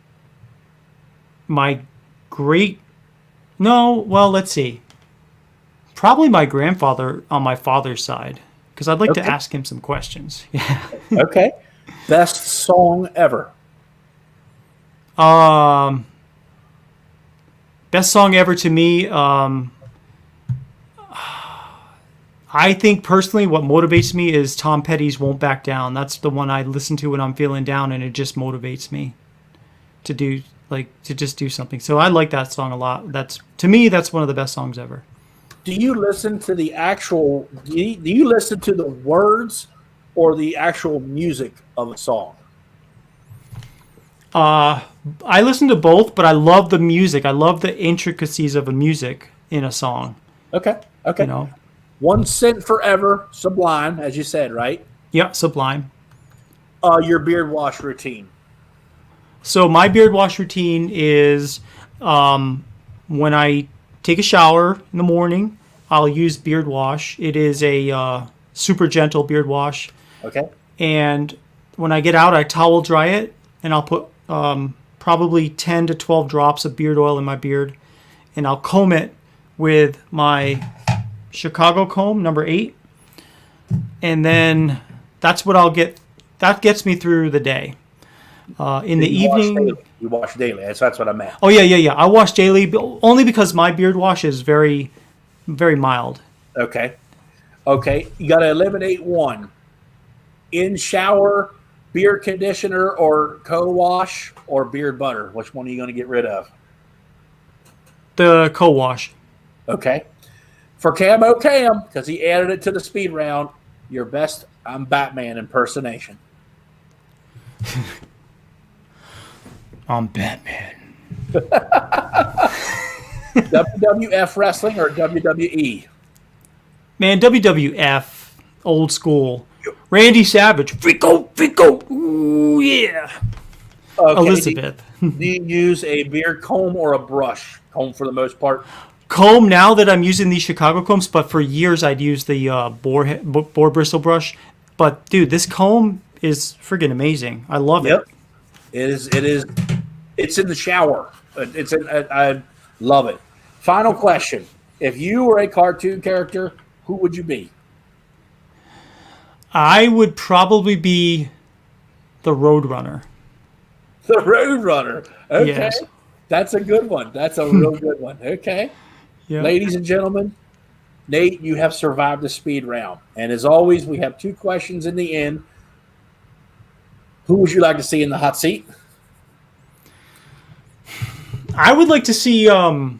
let's see. Probably my grandfather on my father's side, because I'd like to Okay. ask him some questions. Yeah. Okay. Best song ever. Best song ever to me. I think personally what motivates me is Tom Petty's Won't Back Down. That's the one I listen to when I'm feeling down, and it just motivates me to just do something. So I like that song a lot. To me, that's one of the best songs ever. Do you listen to the actual? Do you listen to the words or the actual music of a song? I listen to both, but I love the music. I love the intricacies of a music in a song. Okay. Okay. One Cent Forever, Sublime, as you said, right? Yeah, Sublime. Your beard wash routine. So my beard wash routine is when I take a shower in the morning, I'll use beard wash. It is a super gentle beard wash. Okay. And when I get out, I towel dry it, and I'll put probably 10 to 12 drops of beard oil in my beard, and I'll comb it with my Chicago comb, number 8. And then that's what I'll get. That gets me through the day. In the evening, you wash daily. That's what I meant. Oh yeah. I wash daily, but only because my beard wash is very, very mild. Okay. You got to eliminate one. In shower, beard conditioner or co-wash or beard butter. Which one are you going to get rid of? The co-wash. Okay. For Camo Cam, because he added it to the speed round, your best I'm Batman impersonation. I'm Batman. WWF wrestling or WWE? Man, WWF, old school. Randy Savage, Fico, ooh yeah. Okay. Elizabeth. Do you use a beard comb or a brush comb for the most part? Comb, now that I'm using these Chicago combs, but for years I'd use the boar bristle brush. But dude, this comb is friggin' amazing. I love it. Yep. It is. It is. It's in the shower. I love it. Final question: if you were a cartoon character, who would you be? I would probably be the Roadrunner. The Roadrunner. Okay, Yes. that's a good one. That's a real good one. Okay, Yeah. ladies and gentlemen, Nate, you have survived the speed round, and as always, we have 2 questions in the end. Who would you like to see in the hot seat? I would like to see Elo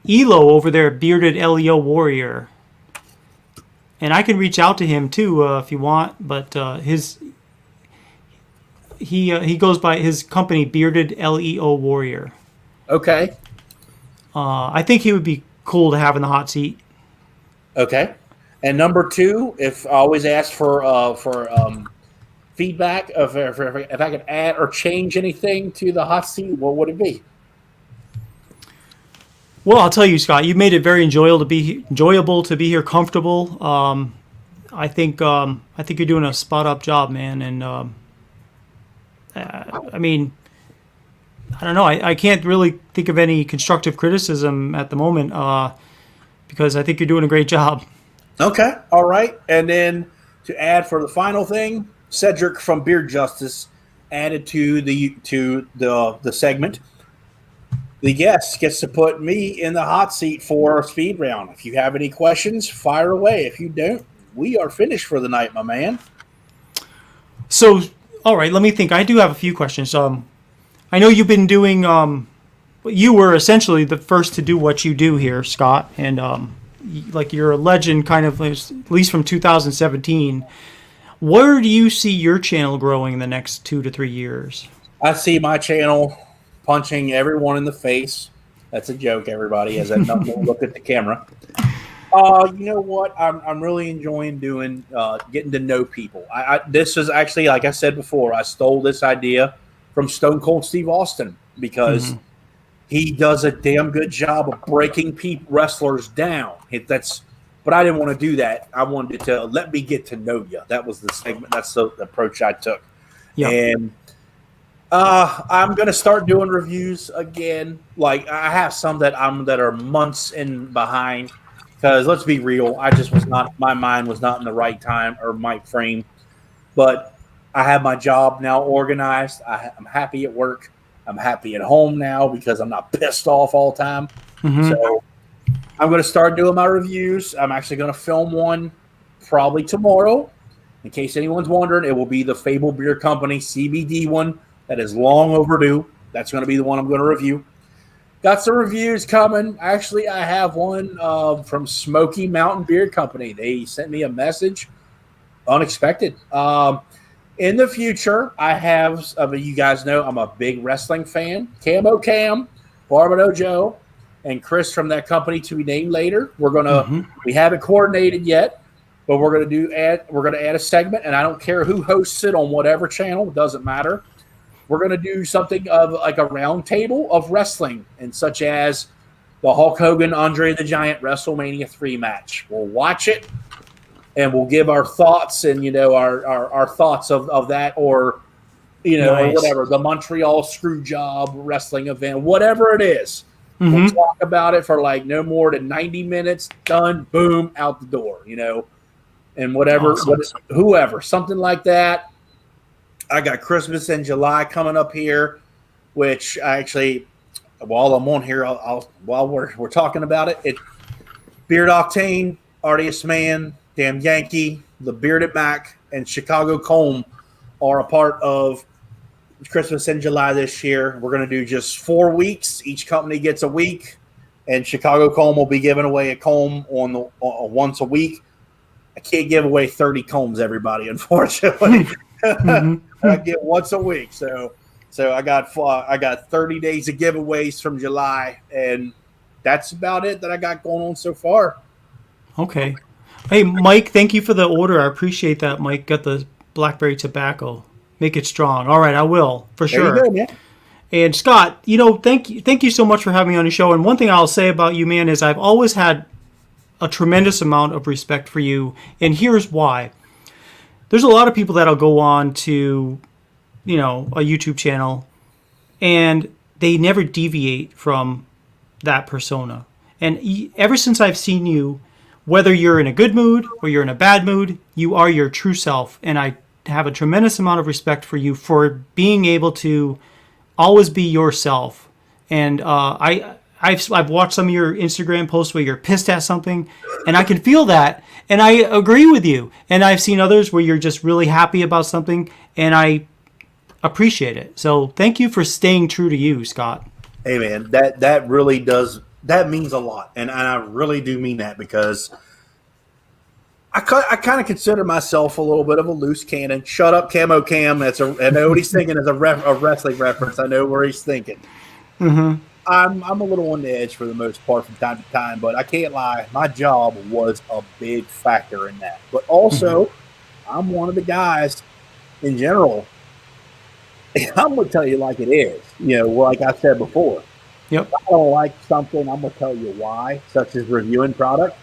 over there, bearded LEO warrior, and I can reach out to him too if you want. But he goes by his company, Bearded LEO Warrior. Okay. I think he would be cool to have in the hot seat. Okay. And number 2, if I always ask for feedback, if I could add or change anything to the hot seat, what would it be? Well, I'll tell you, Scott, you made it very enjoyable to be here, comfortable. I think you're doing a spot up job, man. And I mean, I don't know. I can't really think of any constructive criticism at the moment because I think you're doing a great job. Okay. All right. And then to add for the final thing, Cedric from Beard Justice added to the segment. The guest gets to put me in the hot seat for a speed round. If you have any questions, fire away. If you don't, we are finished for the night, my man. So, all right, let me think. I do have a few questions. I know you've been doing. You were essentially the first to do what you do here, Scott, and like you're a legend, kind of at least from 2017. Where do you see your channel growing in the next 2 to 3 years? I see my channel punching everyone in the face. That's a joke, everybody, as I look at the camera. You know what? I'm really enjoying doing getting to know people. This is actually, like I said before, I stole this idea from Stone Cold Steve Austin because he does a damn good job of breaking wrestlers down. But I didn't want to do that. I wanted to let me get to know you. That was the segment. That's the approach I took. Yeah. And I'm gonna start doing reviews again. Like I have some that are months in behind. Because let's be real, my mind was not in the right time or my frame. But I have my job now organized. I'm happy at work. I'm happy at home now because I'm not pissed off all the time. So I'm going to start doing my reviews. I'm actually going to film one probably tomorrow. In case anyone's wondering, it will be the Fable Beer Company CBD one that is long overdue. That's going to be the one I'm going to review. Got some reviews coming. Actually, I have one from Smoky Mountain Beer Company. They sent me a message. Unexpected. In the future, I have, you guys know I'm a big wrestling fan. Cam, Barbado Joe, and Chris from that company to be named later. We haven't coordinated yet, but we're gonna add a segment, and I don't care who hosts it on whatever channel. It doesn't matter. We're going to do something of like a round table of wrestling, and such as the Hulk Hogan, Andre the Giant WrestleMania 3 match. We'll watch it, and we'll give our thoughts and, our thoughts of that, or, or whatever, the Montreal Screwjob wrestling event, whatever it is. We'll talk about it for like no more than 90 minutes, done, boom, out the door, and whatever, whoever, something like that. I got Christmas in July coming up here, which I actually, while I'm on here, while we're talking about it, Beard Octane, Artiest Man, Damn Yankee, The Bearded Mac, and Chicago Comb are a part of Christmas in July this year. We're going to do just 4 weeks. Each company gets a week, and Chicago Comb will be giving away a comb on once a week. I can't give away 30 combs, everybody, unfortunately. I get once a week, so I got 30 days of giveaways from July, and that's about it that I got going on so far. Okay, Hey, Mike, thank you for the order. I appreciate that, Mike. Got the blackberry tobacco. Make it strong. All right, I will for There you sure. go, man. And Scott, thank you so much for having me on the show. And one thing I'll say about you, man, is I've always had a tremendous amount of respect for you, and here's why. There's a lot of people that'll go on to, a YouTube channel, and they never deviate from that persona. And ever since I've seen you, whether you're in a good mood or you're in a bad mood, you are your true self. And I have a tremendous amount of respect for you for being able to always be yourself. And I've watched some of your Instagram posts where you're pissed at something, and I can feel that, and I agree with you. And I've seen others where you're just really happy about something, and I appreciate it. So thank you for staying true to you, Scott. Hey, man, that really does, that means a lot, and I really do mean that, because I kind of consider myself a little bit of a loose cannon. Shut up, Camo Cam. I know what he's thinking is a wrestling reference. I know where he's thinking. Mm-hmm. I'm a little on the edge for the most part from time to time, but I can't lie. My job was a big factor in that. But also, I'm one of the guys in general. I'm going to tell you like it is. Like I said before. Yep. If I don't like something, I'm going to tell you why, such as reviewing product.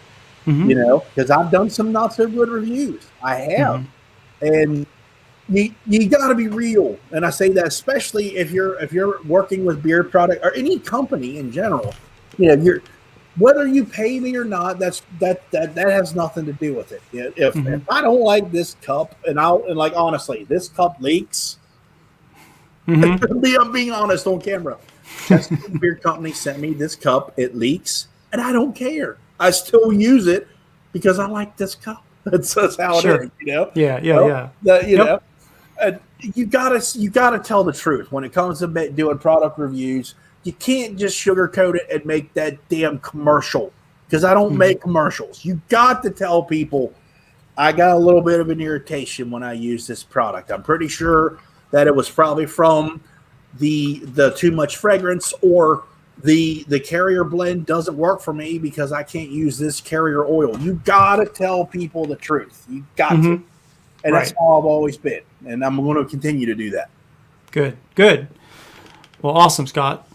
Because I've done some not so good reviews. I have. And you got to be real. And I say that especially if you're working with beard product or any company in general. Whether you pay me or not, that has nothing to do with it. If I don't like this cup, and honestly, this cup leaks. I'm being honest on camera. That's the beer company sent me this cup. It leaks, and I don't care. I still use it because I like this cup. That's how it is. Yeah. You gotta tell the truth when it comes to doing product reviews. You can't just sugarcoat it and make that damn commercial, because I don't make commercials. You got to tell people I got a little bit of an irritation when I use this product. I'm pretty sure that it was probably from the too much fragrance, or the carrier blend doesn't work for me because I can't use this carrier oil. You got to tell people the truth. You got to. And that's how I've always been. And I'm going to continue to do that. Good. Well, awesome, Scott.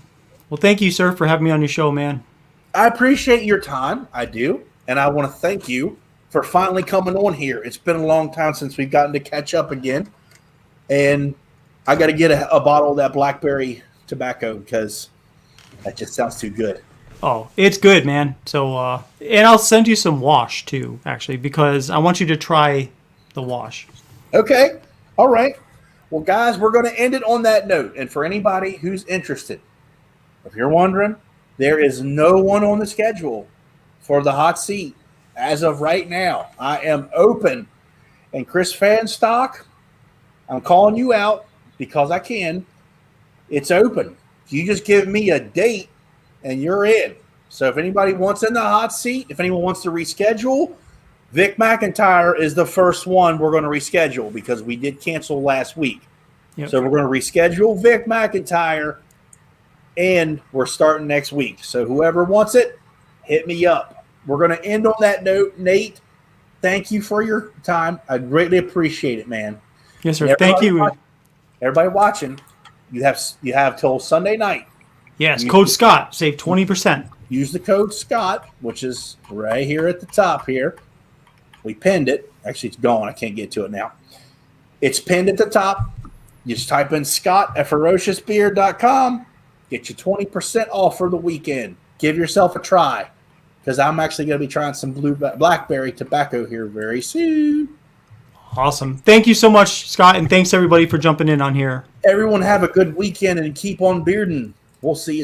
Well, thank you, sir, for having me on your show, man. I appreciate your time. I do. And I want to thank you for finally coming on here. It's been a long time since we've gotten to catch up again. And I got to get a bottle of that blackberry tobacco, because that just sounds too good. Oh, it's good, man. So, and I'll send you some wash too, actually, because I want you to try the wash. Okay. All right. Well, guys, we're going to end it on that note. And for anybody who's interested, if you're wondering, there is no one on the schedule for the hot seat as of right now. I am open. And Chris Fanstock, I'm calling you out because I can. It's open. You just give me a date and you're in. So if anybody wants in the hot seat, if anyone wants to reschedule, Vic McIntyre is the first one we're going to reschedule, because we did cancel last week. Yep. So we're going to reschedule Vic McIntyre, and we're starting next week. So whoever wants it, hit me up. We're going to end on that note. Nate, thank you for your time. I greatly appreciate it, man. Yes, sir. Thank you. Everybody watching, you have till Sunday night. Yes, code Scott. Save 20%. Use the code Scott, which is right here at the top here. We pinned it. Actually, it's gone. I can't get to it now. It's pinned at the top. You just type in Scott at ferociousbeard.com. Get you 20% off for the weekend. Give yourself a try, because I'm actually going to be trying some blackberry tobacco here very soon. Awesome. Thank you so much, Scott, and thanks everybody for jumping in on here. Everyone have a good weekend and keep on bearding. We'll see you soon.